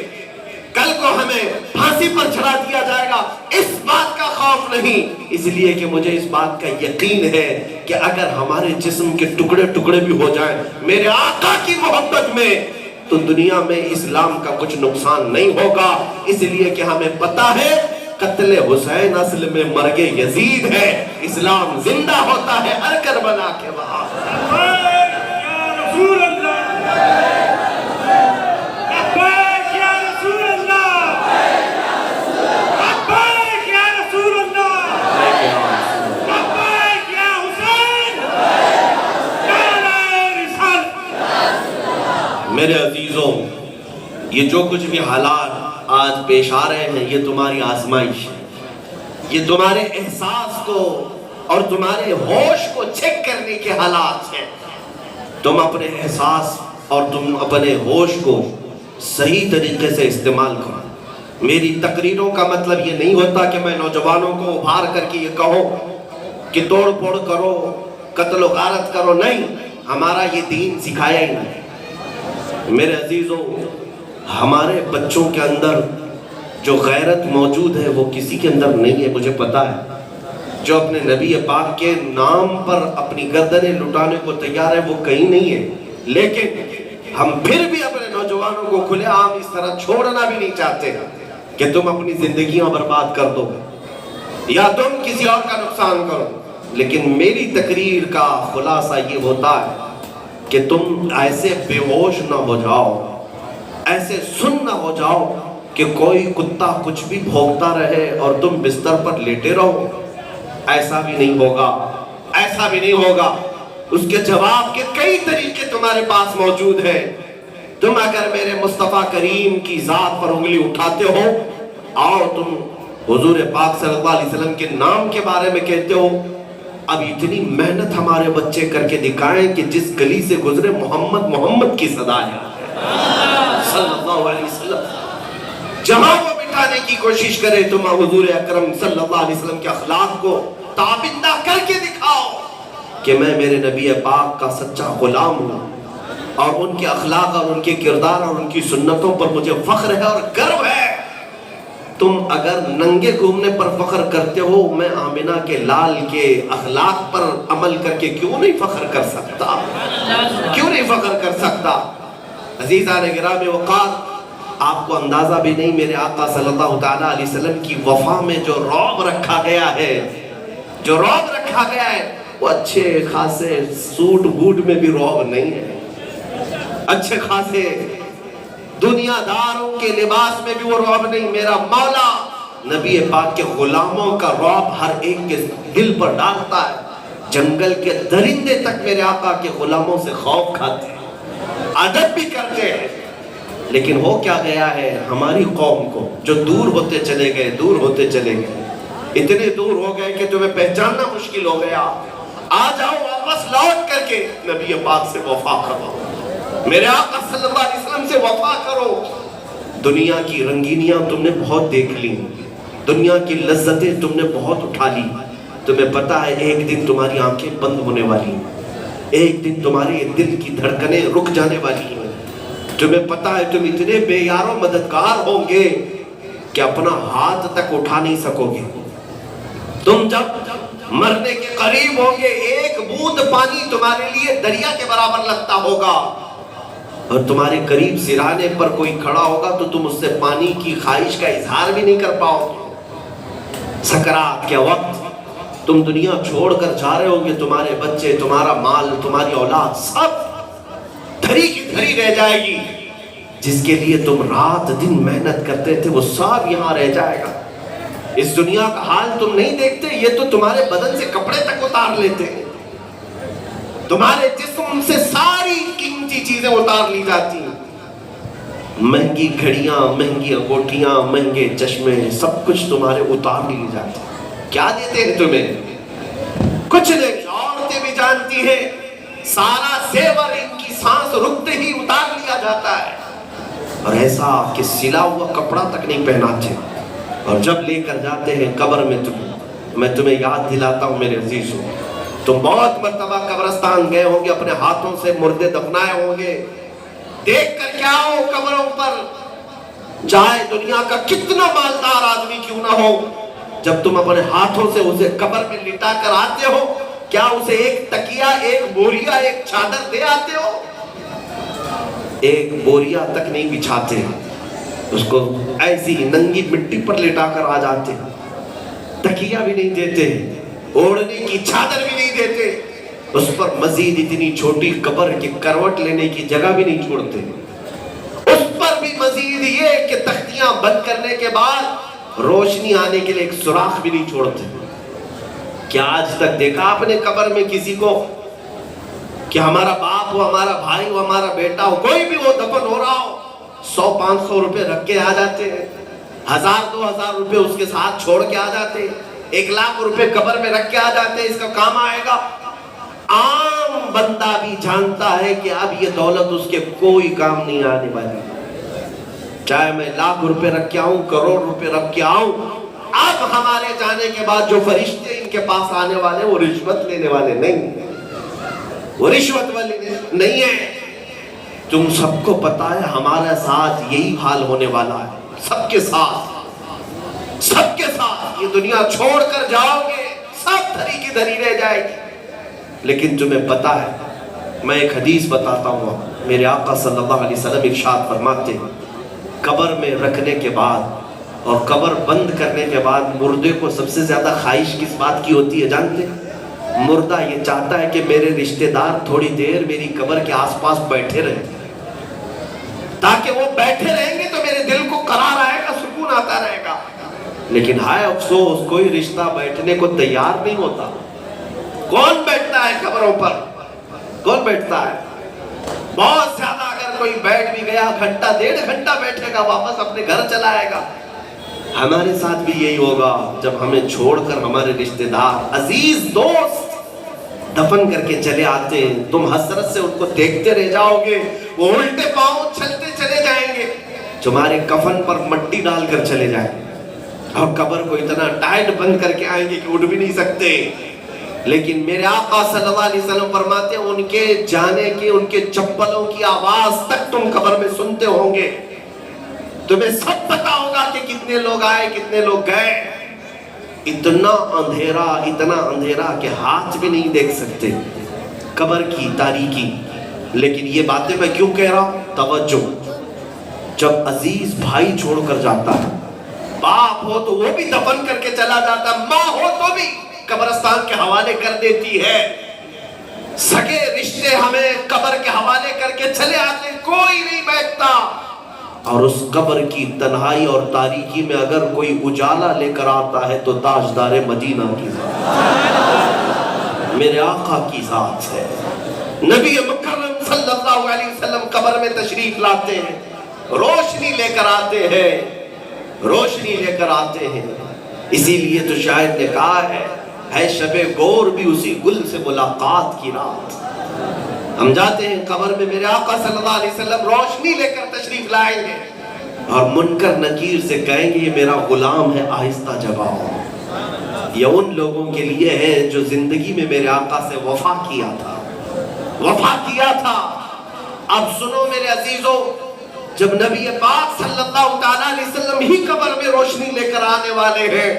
کل کو ہمیں پھانسی پر چڑھا دیا جائے گا. اس بات کا خوف نہیں، اس لیے کہ مجھے اس بات کا یقین ہے کہ اگر ہمارے جسم کے ٹکڑے ٹکڑے بھی ہو جائیں میرے آقا کی محبت میں تو دنیا میں اسلام کا کچھ نقصان نہیں ہوگا. اس لیے کہ ہمیں پتا ہے قتل حسین اصل میں مرگ یزید ہے، اسلام زندہ ہوتا ہے ہر کربلا کے وہاں. رسول اللہ، یا رسول اللہ. میرے عزیزوں، یہ جو کچھ بھی حالات آج پیش آ رہے ہیں یہ تمہاری آزمائش ہے، یہ تمہارے احساس کو اور تمہارے ہوش کو چیک کرنے کے حالات ہیں۔ تم اپنے احساس اور تم اپنے ہوش کو صحیح طریقے سے استعمال کرو۔ میری تقریروں کا مطلب یہ نہیں ہوتا کہ میں نوجوانوں کو ابھار کر کے یہ کہوں کہ توڑ پھوڑ کرو، قتل و غارت کرو، نہیں، ہمارا یہ دین سکھایا ہی نہیں۔ میرے عزیزوں، ہمارے بچوں کے اندر جو غیرت موجود ہے وہ کسی کے اندر نہیں ہے، مجھے پتا ہے۔ جو اپنے نبی پاک کے نام پر اپنی گردنیں لٹانے کو تیار ہے وہ کہیں نہیں ہے، لیکن ہم پھر بھی اپنے نوجوانوں کو کھلے عام اس طرح چھوڑنا بھی نہیں چاہتے کہ تم اپنی زندگیاں برباد کر دو یا تم کسی اور کا نقصان کرو۔ لیکن میری تقریر کا خلاصہ یہ ہوتا ہے کہ تم ایسے بے ہوش نہ ہو جاؤ، ایسے سن نہ ہو جاؤ کہ کوئی کتا کچھ بھی بھونکتا رہے اور تم بستر پر لیٹے رہو۔ ایسا بھی نہیں ہوگا، ایسا بھی نہیں ہوگا۔ اس کے جواب کے کئی طریقے تمہارے پاس موجود ہیں۔ تم اگر میرے مصطفیٰ کریم کی ذات پر انگلی اٹھاتے ہو، آؤ تم حضور پاک صلی اللہ علیہ وسلم کے نام کے بارے میں کہتے ہو، اب اتنی محنت ہمارے بچے کر کے دکھائیں کہ جس گلی سے گزرے محمد محمد کی صدا ہے صلی اللہ علیہ وسلم۔ جہاں وہ بٹھانے کی کوشش کرے تم حضور اکرم صلی اللہ علیہ وسلم کے اخلاق کو تابندہ کر کے دکھاؤ کہ میں میرے نبی پاک کا سچا غلام ہوں، اور ان کے اخلاق اور ان کے کردار اور ان کی سنتوں پر مجھے فخر ہے اور گرو ہے۔ تم اگر ننگے گھومنے پر فخر کرتے ہو، میں آمنہ کے لال کے اخلاق پر عمل کر کے کیوں نہیں فخر کر سکتا؟ کیوں نہیں فخر کر سکتا؟ عزیزان گرامی وقار، آپ کو اندازہ بھی نہیں میرے آقا صلی اللہ تعالیٰ علیہ وسلم کی وفا میں جو رعب رکھا گیا ہے، جو رعب رکھا گیا ہے، وہ اچھے خاصے سوٹ بوٹ میں بھی رعب نہیں ہے، اچھے خاصے دنیا داروں کے لباس میں بھی وہ رعب نہیں۔ میرا مولا نبی پاک کے غلاموں کا رعب ہر ایک کے دل پر ڈالتا ہے۔ جنگل کے درندے تک میرے آقا کے غلاموں سے خوف کھاتے ہیں، ادب بھی کرتے ہیں۔ لیکن ہو کیا گیا ہے ہماری قوم کو، جو دور ہوتے چلے گئے، دور ہوتے چلے گئے، اتنے دور ہو گئے کہ تمہیں پہچاننا مشکل ہو گیا۔ آ جاؤ واپس لوٹ کر کے نبی پاک سے وفا کرو، میرے آقا صلی اللہ علیہ وسلم سے وفا کرو۔ دنیا کی رنگینیاں تم نے بہت دیکھ لی، دنیا کی لذتیں تم نے بہت اٹھا لی۔ تمہیں پتا ہے ایک دن تمہاری آنکھیں بند ہونے والی ہیں، ایک دن تمہارے دل کی دھڑکنیں رک جانے والی ہیں۔ تمہیں پتا ہے تم اتنے بے یار و مددگار ہوں گے کہ اپنا ہاتھ تک اٹھا نہیں سکو گے۔ تم جب مرنے کے قریب ہوں گے، ایک بوند پانی تمہارے لیے دریا کے برابر لگتا ہوگا، اور تمہارے قریب سرانے پر کوئی کھڑا ہوگا تو تم اس سے پانی کی خواہش کا اظہار بھی نہیں کر پاؤ گے۔ سکرات کے وقت تم دنیا چھوڑ کر جا رہے ہوں گے، تمہارے بچے، تمہارا مال، تمہاری اولاد سب دھری کی دھری رہ جائے گی۔ جس کے لیے تم رات دن محنت کرتے تھے وہ سب یہاں رہ جائے گا۔ اس دنیا کا حال تم نہیں دیکھتے، یہ تو تمہارے بدن سے کپڑے تک اتار لیتے ہیں، تمہارے جسم سے ساری قیمتی چیزیں اتار لی جاتی ہیں۔ مہنگی گھڑیاں، مہنگی انگوٹھیاں، مہنگے چشمے، سب کچھ تمہارے اتار لی جاتی ہیں۔ کیا دیتے ہیں تمہیں؟ کچھ نہیں۔ عورتیں بھی جانتی ہیں سارا زیور ان کی سانس رکتے ہی اتار لیا جاتا ہے، اور ایسا کہ سلا ہوا کپڑا تک نہیں پہناتے، اور جب لے کر جاتے ہیں قبر میں میں تمہیں یاد دلاتا ہوں میرے عزیزوں، تم بہت مرتبہ قبرستان گئے ہوں گے، اپنے ہاتھوں سے مردے دفنائے ہوں گے، دیکھ کر کیا ہو قبروں پر، چاہے دنیا کا کتنا مالدار آدمی کیوں نہ ہو، جب تم اپنے ہاتھوں سے اسے قبر میں لٹا کر آتے ہو، کیا اسے ایک تکیہ، ایک بوریا، ایک چادر دے آتے ہو؟ ایک بوریا تک نہیں بچھاتے، اس کو ایسی ننگی مٹی پر لٹا کر آ جاتے، تکیہ بھی نہیں دیتے، اوڑھنے کی چادر بھی نہیں دیتے، اس پر مزید اتنی چھوٹی قبر کی کروٹ لینے کی جگہ بھی نہیں چھوڑتے، اس پر بھی مزید یہ کہ تختیاں بند کرنے کے بعد روشنی آنے کے لیے ایک سوراخ بھی نہیں چھوڑتے۔ کیا آج تک دیکھا آپ نے قبر میں کسی کو کہ ہمارا باپ باپ ہو, ہمارا بھائی ہو, ہمارا بیٹا ہو, کوئی بھی ہو, دفن ہو رہا ہو, 100-500 روپے رکھ کے آ جاتے ہیں, 1000-2000 روپے اس کے ساتھ چھوڑ کے آ جاتے ہیں, 1,00,000 روپے قبر میں رکھ کے آ جاتے ہیں, اس کا کام آئے گا. عام بندہ بھی جانتا ہے کہ اب یہ دولت اس کے کوئی کام نہیں آنے والی, چاہے میں 1,00,000 روپے رکھ کے آؤں, کروڑ روپے رکھ کے آؤں, اب ہمارے جانے کے بعد جو فرشتے ان کے پاس آنے والے وہ رشوت لینے والے نہیں, وہ رشوت والے نہیں ہیں. تم سب کو پتا ہے ہمارے ساتھ یہی حال ہونے والا ہے, سب کے ساتھ یہ دنیا چھوڑ کر جاؤ گے, سب دھری کی دھری رہ جائے گی. لیکن تمہیں پتا ہے, میں ایک حدیث بتاتا ہوں, میرے آقا صلی اللہ علیہ وسلم ارشاد فرماتے ہیں, قبر میں رکھنے کے بعد اور قبر بند کرنے کے بعد مردے کو سب سے زیادہ خواہش کس بات کی ہوتی ہے جانتے ہیں؟ مردہ یہ چاہتا ہے کہ میرے رشتہ دار تھوڑی دیر میری قبر کے آس پاس بیٹھے رہیں, تاکہ وہ بیٹھے رہیں گے تو میرے دل کو قرار آئے گا, سکون آتا رہے گا. لیکن ہائے افسوس, کوئی رشتہ بیٹھنے کو تیار نہیں ہوتا. کون بیٹھتا ہے قبروں پر؟ کون بیٹھتا ہے؟ بہت زیادہ اگر کوئی بیٹھ بھی گیا, 1-1.5 گھنٹہ بیٹھے گا, واپس اپنے گھر چلا آئے گا. ہمارے ساتھ بھی یہی ہوگا جب ہمیں چھوڑ کر ہمارے رشتہ دار, عزیز دوست دفن کر کے چلے آتے ہیں, تم حسرت سے ان کو دیکھتے رہ جاؤ گے, وہ الٹے پاؤں چلتے چلے جائیں گے, تمہارے کفن پر مٹی ڈال کر چلے جائیں گے, اور قبر کو اتنا ٹائٹ بند کر کے آئیں گے کہ اٹھ بھی نہیں سکتے. لیکن میرے آقا صلی اللہ علیہ وسلم فرماتے ہیں ان کے جانے کی, ان کے چپلوں کی آواز تک تم قبر میں سنتے ہوں گے. تمہیں سب پتا ہوگا کہ کتنے لوگ آئے, کتنے لوگ گئے. اتنا اندھیرا کہ ہاتھ بھی نہیں دیکھ سکتے, قبر کی تاریکی. لیکن یہ باتیں میں کیوں کہہ رہا ہوں؟ توجہ, جب عزیز بھائی چھوڑ کر جاتا ہے, باپ ہو تو وہ بھی دفن کر کے چلا جاتا, ماں ہو تو بھی قبرستان کے حوالے کر دیتی ہے, سگے رشتے ہمیں قبر کے حوالے کر کے چلے آتے, کوئی نہیں بیٹھتا. اور اس قبر کی تنہائی اور تاریکی میں اگر کوئی اجالا لے کر آتا ہے تو تاجدار مدینہ کی ذات, میرے آقا کی ذات ہے. نبی مکرم صلی اللہ علیہ وسلم قبر میں تشریف لاتے ہیں, روشنی لے کر آتے ہیں, روشنی لے کر آتے ہیں. اسی لیے تو شاعر نے کہا ہے شب گور بھی اسی گل سے ملاقات کی رات. ہم جاتے ہیں قبر میں, میرے آقا صلی اللہ علیہ وسلم روشنی لے کر تشریف لائیں گے اور منکر نکیر سے کہیں گے یہ میرا غلام ہے, آہستہ جگاؤ. یہ ان لوگوں کے لیے ہے جو زندگی میں میرے آقا سے وفا کیا تھا. اب سنو میرے عزیزو, جب نبی پاک صلی اللہ تعالیٰ علیہ وسلم ہی قبر میں روشنی لے کر آنے والے ہیں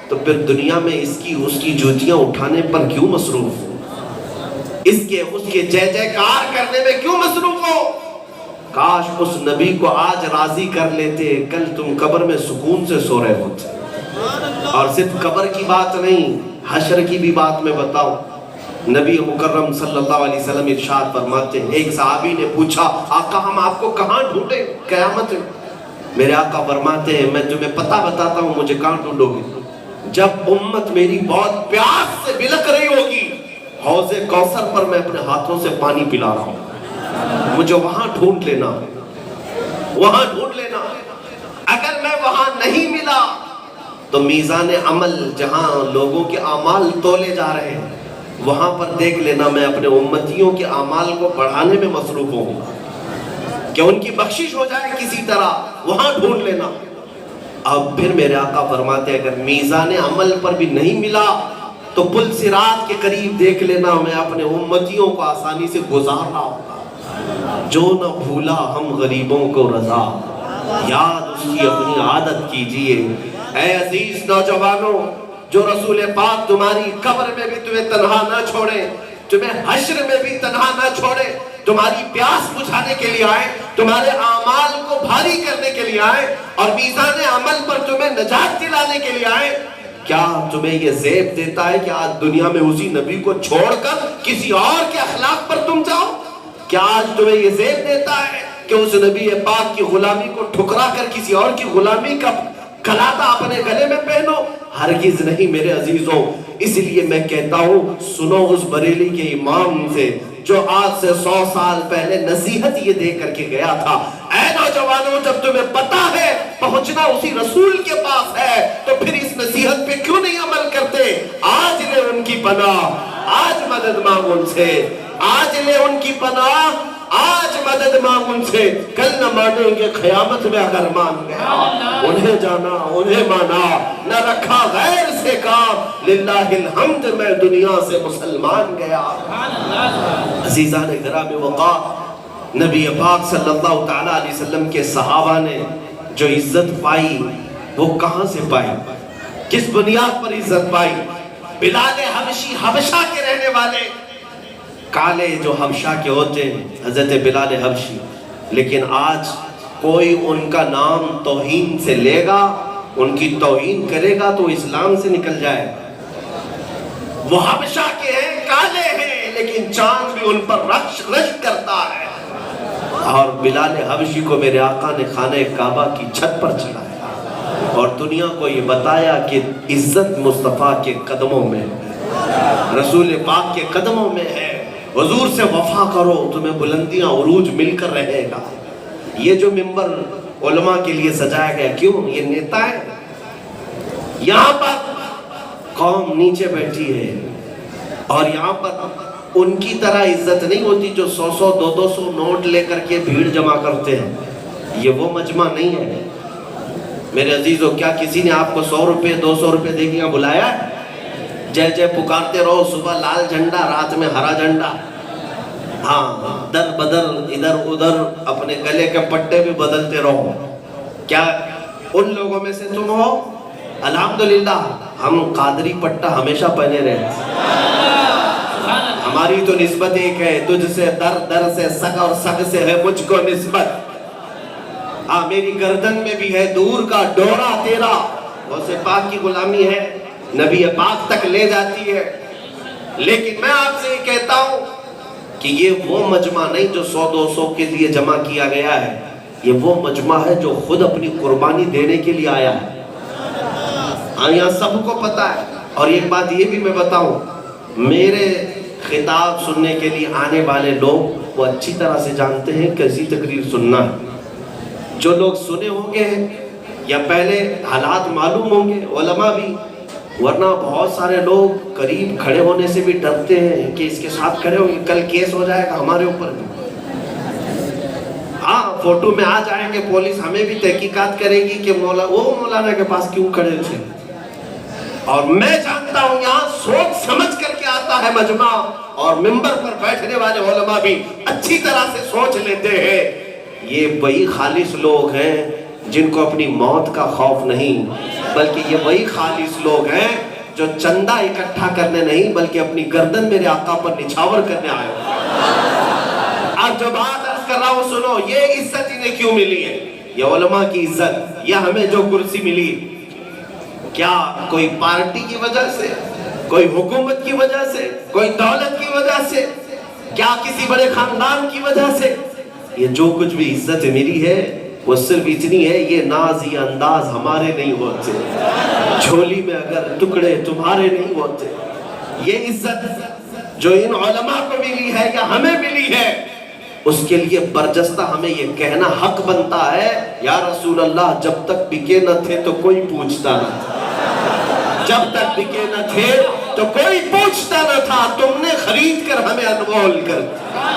تو پھر دنیا میں اس کی جوتیاں اٹھانے پر کیوں مصروف ہو, اس کے جے کار کرنے میں کیوں مصروف ہو؟ کاش اس نبی کو آج راضی کر لیتے, کل تم قبر میں سکون سے سو رہے ہوتے. اور صرف قبر کی بات نہیں, حشر کی بھی بات میں بتاؤں. نبی مکرم صلی اللہ علیہ وسلم ارشاد فرماتے ہیں, ایک صحابی نے پوچھا آقا ہم آپ کو کہاں ڈھونڈیں قیامت میں؟ میرے آقا فرماتے ہیں میں تمہیں پتہ بتاتا ہوں مجھے کہاں ڈھونڈو گے. جب امت میری بہت پیاس سے بلک رہی ہوگی, حوض کوثر پر میں اپنے ہاتھوں سے پانی پلا رہا ہوں, مجھے وہاں ڈھونڈ لینا. اگر میں وہاں نہیں ملا تو میزان عمل جہاں لوگوں کے اعمال تولے جا رہے ہیں وہاں پر دیکھ لینا میں اپنے امتیوں کے اعمال کو بڑھانے میں مصروف ہوں کہ ان کی بخشش ہو جائے کسی طرح, وہاں ڈھونڈ لینا. اب پھر میرے آقا فرماتے ہیں اگر میزان عمل پر بھی نہیں ملا تو پل صراط کے قریب دیکھ لینا میں اپنے امتیوں کو آسانی سے گزار رہا ہوں. جو نہ بھولا ہم غریبوں کو رضا, یاد اس کی اپنی عادت کیجئے. اے عزیز نوجوانوں, جو رسول پاک تمہاری قبر میں بھی تمہیں تنہا نہ چھوڑے, تمہیں حشر میں بھی تنہا نہ چھوڑے, تمہاری پیاس بجھانے کے لیے آئے, تمہارے اعمال کو بھاری کرنے کے لیے آئے اور میزان عمل پر تمہیں نجات دلانے کے لیے آئے, کیا تمہیں یہ زیب دیتا ہے کہ آج دنیا میں اسی نبی کو چھوڑ کر کسی اور کے اخلاق پر تم جاؤ؟ کیا آج تمہیں یہ زیب دیتا ہے کہ اس نبی پاک کی غلامی کو ٹھکرا کر کسی اور کی غلامی کا کلاتا اپنے گلے میں پہنو؟ ہرگز نہیں میرے عزیزوں. اس لیے میں کہتا ہوں سنو اس بریلی کے امام سے جو آج سے 100 سال پہلے نصیحت یہ دے کر کے گیا تھا، اے نوجوانوں جب تمہیں پتا ہے پہنچنا اسی رسول کے پاس ہے تو پھر اس نصیحت پہ کیوں نہیں عمل کرتے؟ آج لے ان کی پناہ، آج مدد مانگ ان سے، آج لے ان کی پناہ، آج مدد مانگ ان سے، کل نہ مانیں گے قیامت میں اگر مان گیا۔ انہیں جانا انہیں مانا، نہ رکھا غیر سے کام، للہ الحمد میں دنیا سے مسلمان گیا۔ عزیزان گرامی وقار، نبی پاک صلی اللہ تعالیٰ علیہ وسلم کے صحابہ نے جو عزت پائی وہ کہاں سے پائی؟ کس بنیاد پر عزت پائی؟ بلال حبشی، حبشہ کے رہنے والے، کالے جو حبشہ کے ہوتے ہیں، حضرت بلال حبشی، لیکن آج کوئی ان کا نام توہین سے لے گا، ان کی توہین کرے گا تو اسلام سے نکل جائے۔ وہ حبشہ کے ہیں، کالے ہیں، لیکن چاند بھی ان پر رش کرتا ہے۔ اور بلال حبشی کو میرے آقا نے خانہ کعبہ کی چھت پر چڑھایا اور دنیا کو یہ بتایا کہ عزت مصطفیٰ کے قدموں میں، رسول پاک کے قدموں میں ہے۔ حضور سے وفا کرو، تمہیں بلندیاں عروج مل کر رہے گا۔ یہ جو منبر علماء کے لیے سجایا گیا، کیوں؟ یہ نیتا ہے، یہاں پر قوم نیچے بیٹھی ہے اور یہاں پر ان کی طرح عزت نہیں ہوتی جو 100 200 نوٹ لے کر کے بھیڑ جمع کرتے ہیں۔ یہ وہ مجمع نہیں ہے میرے عزیزو۔ کیا کسی نے آپ کو 100 روپے 200 روپے دے کے بلایا ہے؟ جے جے پکارتے رہو، صبح لال جھنڈا، رات میں ہرا جھنڈا، ہاں در بدر ادھر ادھر اپنے گلے کے پٹے بھی بدلتے رہو۔ کیا ان لوگوں میں سے تم ہو؟ الحمدللہ ہم قادری پٹا ہمیشہ پہنے رہے، ہماری تو نسبت ایک ہے، تجھ سے در در سے سگ اور سگ سے ہے مجھ کو نسبت۔ ہاں میری گردن میں بھی ہے دور کا ڈورا تیرا، غوث پاک کی غلامی ہے، نبی پاک تک لے جاتی ہے۔ لیکن میں آپ سے یہ کہتا ہوں کہ یہ وہ مجمع نہیں جو 100 200 کے لیے جمع کیا گیا ہے، یہ وہ مجمع ہے جو خود اپنی قربانی دینے کے لیے آیا ہے۔ ہاں یہاں سب کو پتا ہے۔ اور ایک بات یہ بھی میں بتاؤں، میرے خطاب سننے کے لیے آنے والے لوگ وہ اچھی طرح سے جانتے ہیں کیسی تقریر سننا ہے۔ جو لوگ سنے ہوں گے یا پہلے حالات معلوم ہوں گے، علماء بھی، ورنہ بہت سارے لوگ قریب کھڑے ہونے سے بھی ڈرتے ہیں کہ اس کے ساتھ کھڑے ہوں گے کل کیس ہو جائے گا ہمارے اوپر بھی۔ ہاں فوٹو میں آ جائیں گے، پولیس ہمیں بھی تحقیقات کرے گی کہ وہ مولانا کے پاس کیوں کھڑے تھے۔ اور میں جانتا ہوں یہاں سوچ سمجھ کر کے آتا ہے مجمع، اور منبر پر بیٹھنے والے علماء بھی اچھی طرح سے سوچ لیتے ہیں یہ وہی خالص لوگ ہیں جن کو اپنی موت کا خوف نہیں، بلکہ یہ وہی خالص لوگ ہیں جو چندہ اکٹھا کرنے نہیں بلکہ اپنی گردن میرے آقا پر نچھاور کرنے آئے۔ اب جو بات عرض کر رہا ہوں سنو، یہ عزت انہیں کیوں ملی ہے؟ یہ علماء کی عزت، یہ ہمیں جو کرسی ملی، کیا کوئی پارٹی کی وجہ سے، کوئی حکومت کی وجہ سے، کوئی دولت کی وجہ سے، کیا کسی بڑے خاندان کی وجہ سے؟ یہ جو کچھ بھی عزت ملی ہے وہ صرف اتنی ہے، یہ ناز یہ انداز ہمارے نہیں ہوتے، جھولی میں اگر ٹکڑے تمہارے نہیں ہوتے۔ یہ عزت جو ان علماء کو ملی ہے یا ہمیں ملی ہے، اس کے لیے برجستہ ہمیں یہ کہنا حق بنتا ہے، یا رسول اللہ جب تک بکے نہ تھے تو کوئی پوچھتا نہ تھا، جب تک بکے نہ تھے تو کوئی پوچھتا نہ تھا، تم نے خرید کر ہمیں انمول کر دیا۔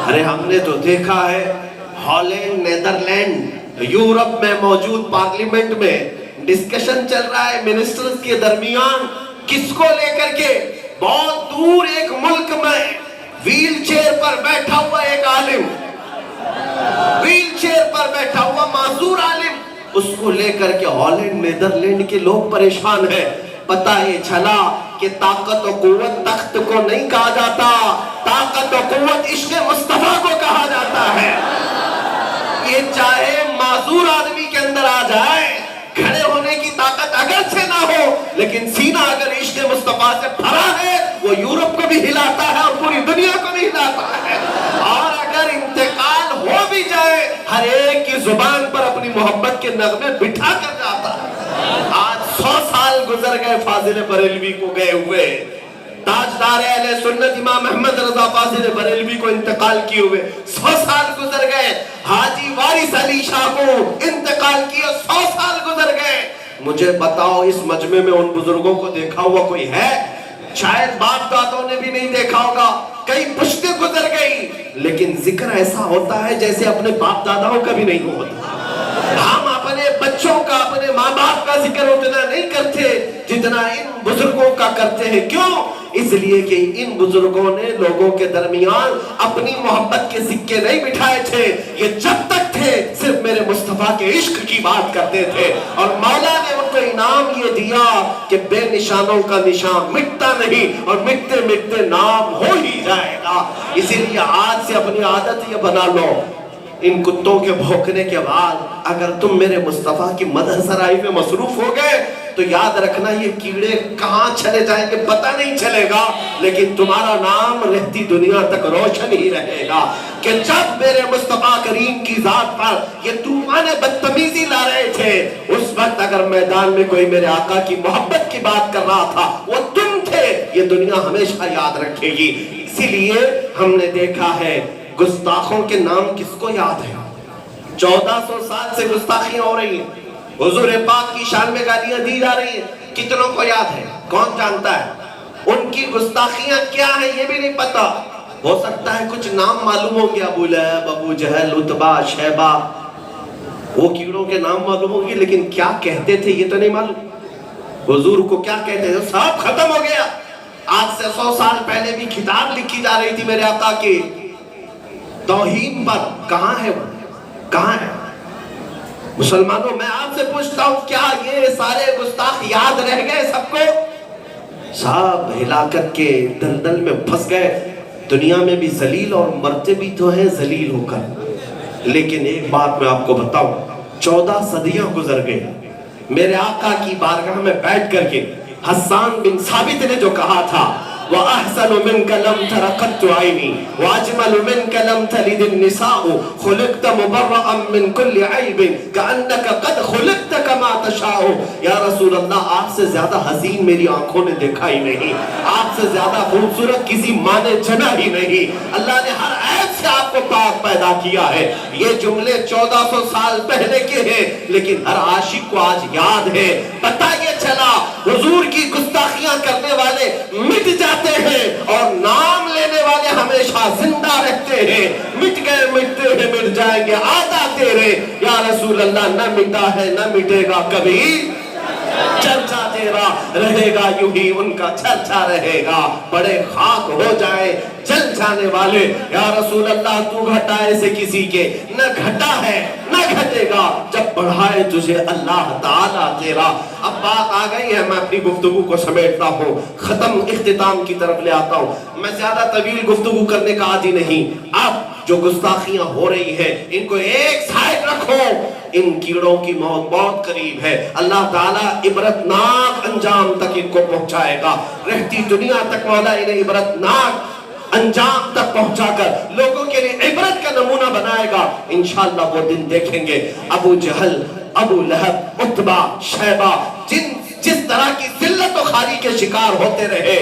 ارے ہم نے تو دیکھا ہے ہالینڈ، نیدرلینڈ، یورپ میں موجود پارلیمنٹ میں ڈسکشن چل رہا ہے منسٹرز کے درمیان، کس کو لے کر کے؟ بہت دور ایک ملک میں ویل چیئر پر بیٹھا ہوا ایک عالم، ویل چیئر پر بیٹھا ہوا معذور عالم، اس کو لے کر کے ہالینڈ نیدرلینڈ کے لوگ پریشان ہیں۔ پتہ یہ چلا کہ طاقت و قوت تخت کو نہیں کہا جاتا، طاقت و قوت عشق مصطفیٰ کو کہا جاتا ہے۔ یہ چاہے معذور آدمی کے اندر آ جائے، کھڑے ہونے کی طاقت اگر سے نہ ہو، لیکن سینہ اگر عشق مصطفیٰ سے بھرا ہے، وہ یورپ کو بھی ہلاتا ہے اور پوری دنیا کو بھی ہلاتا ہے۔ اور اگر انتقال ہو بھی جائے، ہر ایک کی زبان پر اپنی محبت کے نغمے بٹھا کر جاتا ہے۔ آج 100 سال گزر گئے فاضل بریلوی کو گئے ہوئے، تاجدار اہل سنت امام احمد رضا فاضل بریلوی کو انتقال کیے ہوئے 100 سال گزر گئے، حاجی وارث علی شاہ کو انتقال کیے 100 سال گزر گئے۔ مجھے بتاؤ اس مجمع میں ان بزرگوں کو دیکھا ہوا کوئی ہے؟ شاید باپ دادوں نے بھی نہیں دیکھا ہوگا، کئی پشتیں گزر گئی، لیکن ذکر ایسا ہوتا ہے جیسے اپنے باپ داداؤں کا بھی نہیں ہوتا۔ ہم اپنے بچوں کا، اپنے ماں باپ کا ذکر اتنا نہیں کرتے جتنا ان بزرگوں کا کرتے ہیں۔ کیوں؟ اس لیے کہ ان بزرگوں نے لوگوں کے درمیان اپنی محبت کے سکے نہیں بٹھائے تھے، یہ جب تک تھے صرف میرے مصطفیٰ کے عشق کی بات کرتے تھے، اور مولا نے ان کو انعام یہ دیا کہ بے نشانوں کا نشان مٹتا نہیں، اور مٹتے مٹتے نام ہو ہی جائے گا۔ اسی لیے آج سے اپنی عادت یہ بنا لو، ان کتوں کے بھونکنے کے بعد اگر تم میرے مصطفیٰ کی مدح سرائی میں مصروف ہو گئے تو یاد رکھنا یہ کیڑے کہاں چلے جائیں گے پتہ نہیں چلے گا، لیکن تمہارا نام رہتی دنیا تک روشن ہی رہے گا کہ جب میرے مصطفیٰ کریم کی ذات پر یہ طوفان بدتمیزی لا رہے تھے، اس وقت اگر میدان میں کوئی میرے آقا کی محبت کی بات کر رہا تھا وہ تم تھے۔ یہ دنیا ہمیشہ یاد رکھے گی۔ اسی لیے ہم نے دیکھا ہے گستاخوں کے نام کس کو یاد ہے؟ 1400 سال سے گستاخیاں ہو رہی ہیں، حضور پاک کی شان میں گالیاں دی جا رہی ہیں، کتنوں کو یاد ہے؟ کون جانتا ہے؟ ان کی گستاخیاں کیا ہیں یہ بھی نہیں پتا۔ ہو سکتا ہے کچھ نام معلوم ہوں گے، ابو لہب، ابو جہل، عتبہ، شیبہ، وہ کیڑوں کے نام معلوم ہوں گے، لیکن کیا کہتے تھے یہ تو نہیں معلوم۔ حضور کو کیا کہتے تھے سب ختم ہو گیا۔ آج سے 100 سال پہلے بھی کتاب لکھی جا رہی تھی میرے آقا کی توہین پر، کہاں ہے وہ؟ کہاں ہے؟ مسلمانوں میں آپ سے پوچھتا ہوں کیا یہ سارے گستاخ یاد رہ گئے سب کو؟ سب ہلاکت کے دلدل میں پھنس گئے، دنیا میں بھی ذلیل اور مرتے بھی تو ہیں ذلیل ہو کر۔ لیکن ایک بات میں آپ کو بتاؤں، 14 صدیاں گزر گئی، میرے آقا کی بارگاہ میں بیٹھ کر کے حسان بن ثابت نے جو کہا تھا وَأَحْسَنُ مِنْكَ لَمْ تَرَ قَطُّ عَيْنِي وَأَجْمَلُ مِنْكَ لَمْ تَلِدِ النِّسَاءُ خُلِقْتَ مُبَرَّأً مِنْ كُلِّ عَيْبٍ كَأَنَّكَ قَدْ خُلِقْتَ كَمَا تَشَاءُ۔ یا رسول اللہ آپ سے زیادہ حسین میری آنکھوں نے دیکھا ہی نہیں، آپ سے زیادہ خوبصورت کسی ماں نے جنا ہی نہیں، اللہ نے ہر عیب سے آپ کو پاک پیدا کیا ہے۔ یہ جملے 1400 سال پہلے کے ہیں، لیکن ہر عاشق کو آج یاد ہے۔ پتہ یہ چلا حضور کی گستاخیاں کرنے والے مٹ جاتے ہیں اور نام لینے والے ہمیشہ زندہ رہتے ہیں۔ مٹ گئے مٹتے ہیں مٹ جائیں گے آدھا تیرے، یا رسول اللہ نہ مٹا ہے نہ مٹے گا کبھی، چرچا تیرا رہے گا یوں ہی ان کا چرچا رہے گا، بڑے خاک ہو جائے جل جانے والے۔ یا رسول اللہ تو گھٹائے سے کسی کے نہ گھٹا ہے نہ گھٹے گا جب بڑھائے تجھے اللہ تعالیٰ تیرا۔ اب بات آ گئی ہے، میں اپنی گفتگو کو سمیٹتا ہوں، ختم اختتام کی طرف لے آتا ہوں۔ میں زیادہ طویل گفتگو کرنے کا عادی نہیں۔ اب جو گستاخیاں ہو رہی ہیں ان کو ایک سائڈ رکھو، ان کیڑوں کی موت بہت قریب ہے، اللہ تعالیٰ عبرتناک انجام تک ان کو پہنچائے گا، رہتی دنیا تک مولا انہیں عبرتناک انجام تک پہنچا کر لوگوں کے لیے عبرت کا نمونہ بنائے گا۔ انشاءاللہ وہ دن دیکھیں گے ابو جہل، ابو لہب، عتبہ، شیبہ جس طرح کی ذلت و خاری کے شکار ہوتے رہے،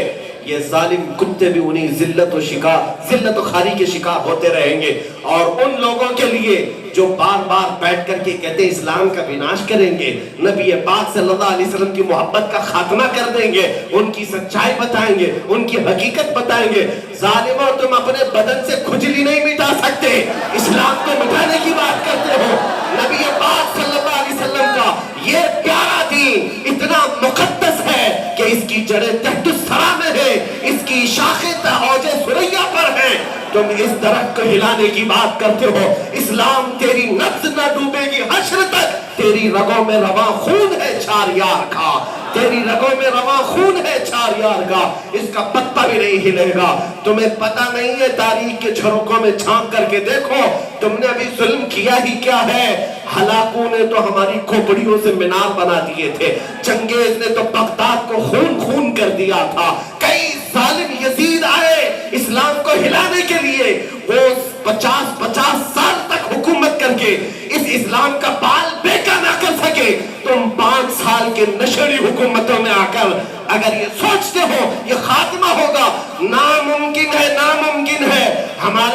یہ ظالم کتے بھی انہیں ذلت و خاری کے شکار ہوتے رہیں گے۔ اور ان لوگوں کے لیے جو بار بار بیٹھ کر کے کہتے ہیں اسلام کا وناش کریں گے، نبی پاک صلی اللہ علیہ وسلم کی محبت کا خاتمہ کر دیں گے، ان کی سچائی بتائیں گے، ان کی حقیقت بتائیں گے، ظالموں تم اپنے بدن سے کھجلی نہیں مٹا سکتے، اسلام کو مٹانے کی بات کرتے ہو۔ نبی پاک صلی اللہ علیہ وسلم کا یہ پیارا دین اتنا مقدس ہے کہ اس کی جڑیں تحت الثری میں ہے، اس کی شاخیں اوج ثریا پر ہیں، تم اس درخت کو ہلانے کی بات کرتے ہو۔ اسلام تیری نبض نہ ڈوبے گی حشر تک، تیری رگوں میں رواں خون ہے چار یار کا، تیری رگوں میں رواں خون ہے چار یار کا، اس کا پتہ بھی نہیں ہلے گا۔ تمہیں پتہ نہیں ہے، تاریخ کے جھروکوں میں جھانک کر کے دیکھو، تم نے ابھی ظلم کیا ہی کیا ہے۔ ہلاکوں نے تو ہماری کھوپڑیوں سے مینار بنا دیے تھے، چنگیز نے تو بغداد کو خون خون کر دیا تھا، کئی ظالم یزید آئے اسلام کو ہلانے کے لیے، وہ 50 سال تک حکومت کر کے اس اسلام کا بال بیکا نہ کر سکے۔ تم 5 سال کے نشری حکومتوں میں آ کر اگر یہ سوچتے ہو یہ خاتمہ ہوگا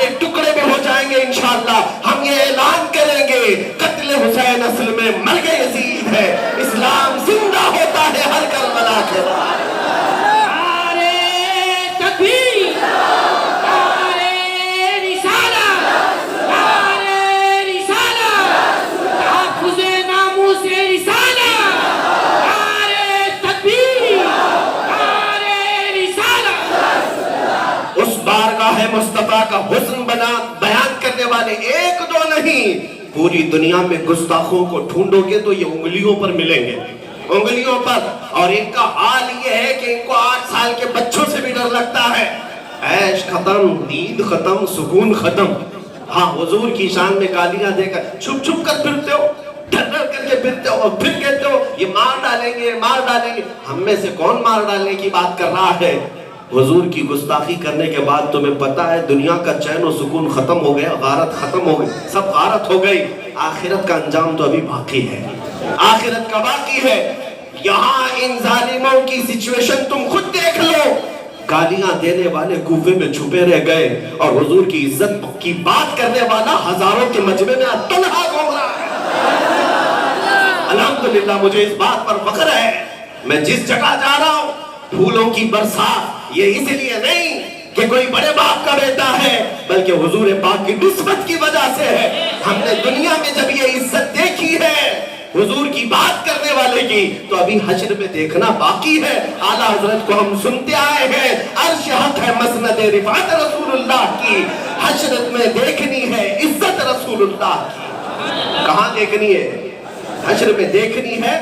ہمارے ٹکڑے بھی ہو جائیں گے انشاءاللہ، ہم یہ اعلان کریں گے قتل حسین اصل میں مرگ یزید ہے، اسلام زندہ ہوتا ہے ہر کربلا کے بعد۔ بارگاہ مصطفیٰ کا حسن بیان کرنے والے ایک دو نہیں، پوری دنیا میں گستاخوں کو ڈھونڈو گے تو یہ انگلیوں پر ملیں گے، انگلیوں پر۔ اور ان کا حال یہ ہے کہ ان کو 8 سال کے بچوں سے بھی ڈر لگتا ہے۔ عیش ختم، نیند ختم، سکون ختم۔ ہاں، حضور کی شان میں گالیاں دے کر چھپ چھپ کر پھرتے ہو، ڈر ڈر کر کے پھرتے ہو، اور پھر کہتے ہو یہ مار ڈالیں گے، مار ڈالیں گے۔ ہم میں سے کون مار ڈالنے کی بات کر رہا ہے؟ حضور کی گستاخی کرنے کے بعد تمہیں پتا ہے دنیا کا چین و سکون ختم ہو گیا، غارت ختم ہو گئی، سب غارت ہو گئی۔ آخرت کا انجام تو ابھی باقی ہے، آخرت کا باقی ہے۔ یہاں ان ظالموں کی سچویشن تم خود دیکھ لو، گالیاں دینے والے کوفے میں چھپے رہ گئے اور حضور کی عزت کی بات کرنے والا ہزاروں کے مجمع میں تنہا گھوم رہا ہے۔ الحمدللہ مجھے اس بات پر فخر ہے، میں جس جگہ جا رہا ہوں پھولوں کی برسات یہ اس لیے نہیں کہ کوئی بڑے باپ کا بیٹا ہے، بلکہ حضور پاک کی نسبت کی وجہ سے ہے۔ ہم نے دنیا میں جب یہ عزت دیکھی ہے حضور کی بات کرنے والے کی، تو ابھی حشر میں دیکھنا باقی ہے۔ اعلیٰ حضرت کو ہم سنتے آئے ہیں، عرش حق ہے مسند رفعت رسول اللہ کی، حشرت میں دیکھنی ہے عزت رسول اللہ کی۔ کہاں دیکھنی ہے؟ حشر میں دیکھنی ہے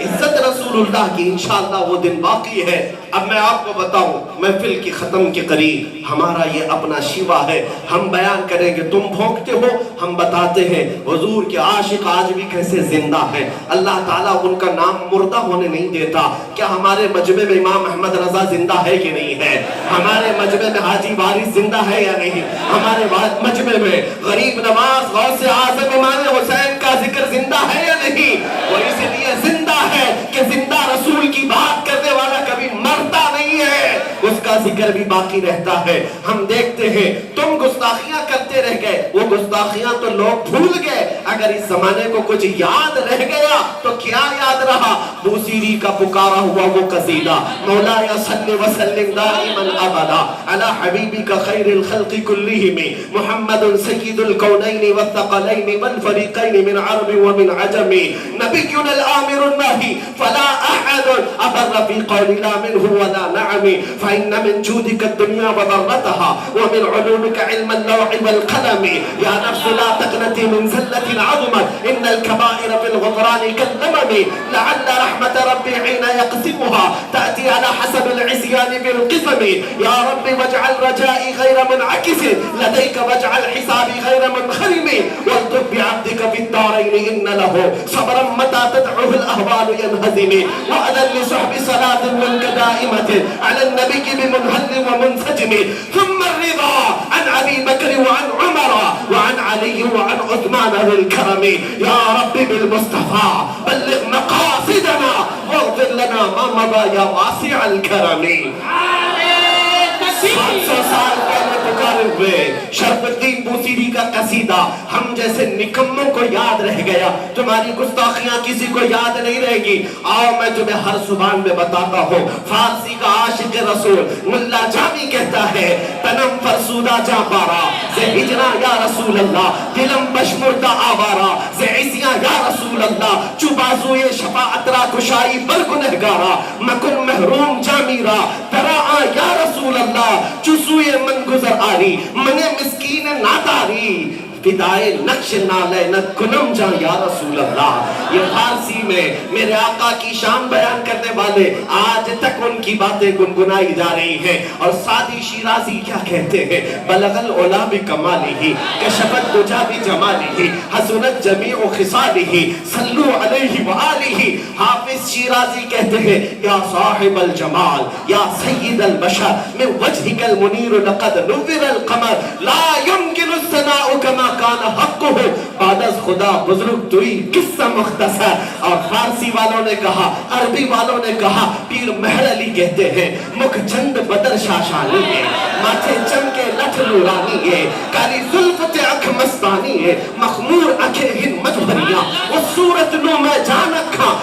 عزت رسول اللہ کی۔ انشاءاللہ وہ دن باقی ہے۔ اب میں آپ کو بتاؤں، محفل کی ختم کے قریب ہمارا یہ اپنا شیوا ہے، ہم بیان کریں گے، تم بھونکتے ہو، ہم بتاتے ہیں حضور کے عاشق آج بھی کیسے زندہ ہیں۔ اللہ تعالیٰ ان کا نام مردہ ہونے نہیں دیتا۔ کیا ہمارے مجمع میں امام احمد رضا زندہ ہے کہ نہیں ہے؟ ہمارے مجمع میں حاجی وارث زندہ ہے یا نہیں؟ ہمارے مجمع میں غریب نواز غوث اعظم امام حسین کا ذکر زندہ ہے یا نہیں؟ وہ اس لیے زندہ ہے کہ زندہ رسول کی بات کرنے والا کبھی مرتا نہیں ہے، اس کا ذکر بھی باقی رہتا ہے۔ ہم دیکھتے ہیں تم گستاخیاں کرتے رہ گئے، وہ گستاخیاں تو لوگ بھول گئے۔ اگر اس زمانے کو کچھ یاد رہ گیا تو کیا یاد رہا؟ بوسیری کا پکارا ہوا وہ قصیدہ، مولایا صلی وسلم دائما ابدا علی حبیبک خیر الخلق کلہم محمد سید الکونین والثقلین والفریقین من عرب ومن عجم نبینا الآمر الناہی فلا احد ابر فی قول لا منه ولا نعم فإن من جودك الدنيا وضرتها ومن علومك علم اللوح والقلم يا نفس لا تقنطي من زلة عظمت إن الكبائر في الغفران كاللمم لعل رحمة ربي حين يقسمها تأتي على حسب العصيان بالقسم يا رب واجعل رجائي غير منعكس لديك واجعل حسابي غير منخرم والطب بعبدك في الدارين إن له صبرا متى تدعوه الأهوال ينهزم وأذن لصحب صلاة منك دائمة على النبي بمنهل ومنسجم ثم الرضا عن أبي بكر وعن عمر وعن علي وعن عثمان ذي الكرم يا رب بالمصطفى بلغ مقاصدنا واغفر لنا ما مضى يا واسع الكرم۔ 700 سال پہلے پکارے ہوئے شرف الدین بوسیری کا قصیدہ ہم جیسے نکموں کو یاد رہ گیا، تمہاری گستاخیاں کسی کو یاد نہیں رہے گی۔ آؤ میں تمہیں ہر زبان میں بتاتا ہوں، فارسی کا عاشق رسول ملا جامی کہتا ہے تنم فرسودہ جا پارا سے ہجرہ یا رسول اللہ دلم بشمردہ آوارا سے عیسیاں یا رسول اللہ چوبازوئے شفاعت را کشائی بر گنہگارا مکن محروم جامیرا تراآ یا رسول اللہ چسوئے من گزر آری من مسکین ناداری فدائے نقش نالینت کنم جا یا رسول اللہ۔ یہ فارسی میں میرے آقا کی شان بیان کرنے والے آج تک ان کی باتیں گنگنائی جا رہی ہیں۔ اور سادی شیرازی کیا کہتے ہیں؟ بلغ العلا بکمالہ کشفت دجا بجمالہ حسنت جمیع خصالہ صلو علیہ وآلہ۔ حافظ شیرازی کہتے ہیں یا صاحب الجمال یا سید البشر من وجہک المنیر لقد نور القمر لا يمکن الثناء کما کان حقه بعد از خدا اللہ بزرگ توئی قصہ مختصر. اور فارسی والوں نے کہا, عربی والوں نے کہا, پیر مہر علی کہتے ہیں مکھ چند بدر شاشانی ہے, ماتھے چم کے لٹھ نورانی ہے, کالی زلفت اکھ مستانی ہے, مخمور اکھے ہن مجبریاں, اس صورت نو میں جان اکھاں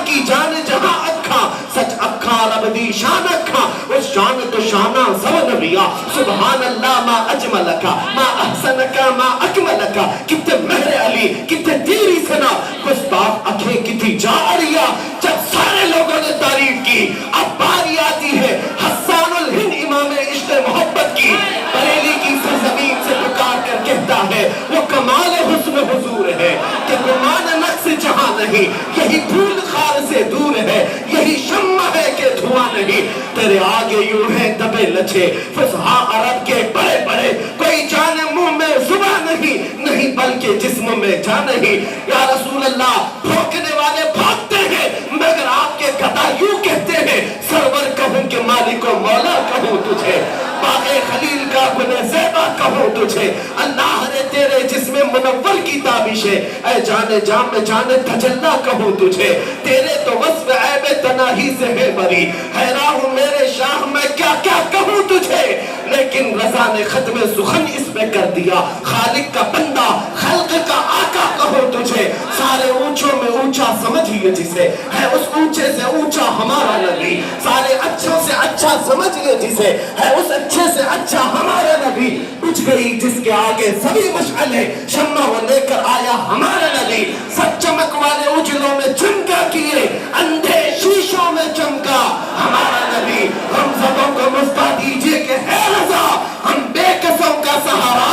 کی جان جہاں اکھاں, سچ اکھاں رب دی شان اکھاں, اس شان تو شانہ سب نبیہ, سبحان اللہ ما اجملکا ما احسنکا ما اکملکا. کتے مہر علی کتے تیری سنا, گستاخ اکھیں کتی جا اڑیا. جب سارے لوگوں نے تعریف کی, اب باری آتی ہے حسان الہند امام عشق محبت کی. بریلی کی سرزمین سے پکار کر کہتا ہے وہ کمال حسن حضور ہے کہ گمان نقص جہاں نہیں, یہی دھول خار سے دور ہے, یہی شمع ہے کہ دھواں نہیں. تیرے آگے یوں ہے دبے لچھے فصحا عرب کے بڑے بڑے, کوئی جانے منہ میں زبان نہیں بلکہ جسم میں جان نہیں. یا رسول اللہ بھوکنے والے بھاگتے ہیں مگر آپ کے گدا یوں کہتے ہیں سرور کہوں کہ مالک و مولا کہوں تجھے, باغ خلیل کا گل زیبا کہوں تجھے. اللہ نے تیرے جسم منور کی تابش ہے, اے جان جام جان تجلا کہوں تجھے. تیرے تو وصف عیب تناہی سے ہے بری, حیران ہوں میرے شاہ میں کیا کیا کہوں تجھے. لیکن رضا نے ختم سخن اس میں کر دیا, خالق کا بندہ خلق کا آقا کہوں تجھے. سارے اونچوں میں اونچا سمجھئے جسے, ہے اس اونچے سے اونچا ہمارا نبی. سارے اچھوں سے اچھا سمجھئے جسے, ہے اس اچھے سے اچھا ہمارا نبی. بجھ گئی جس کے آگے سبھی مشعلیں, شمع وہ لے کر آیا ہمارا نبی. سب چمک والے اجلوں میں چمکا کیے, اندھے شیشوں میں چمکا ہمارا نبی. ہم سبوں کو مفتا دیجئے کہ ہے رضا, ہم بے قسم کا سہارا.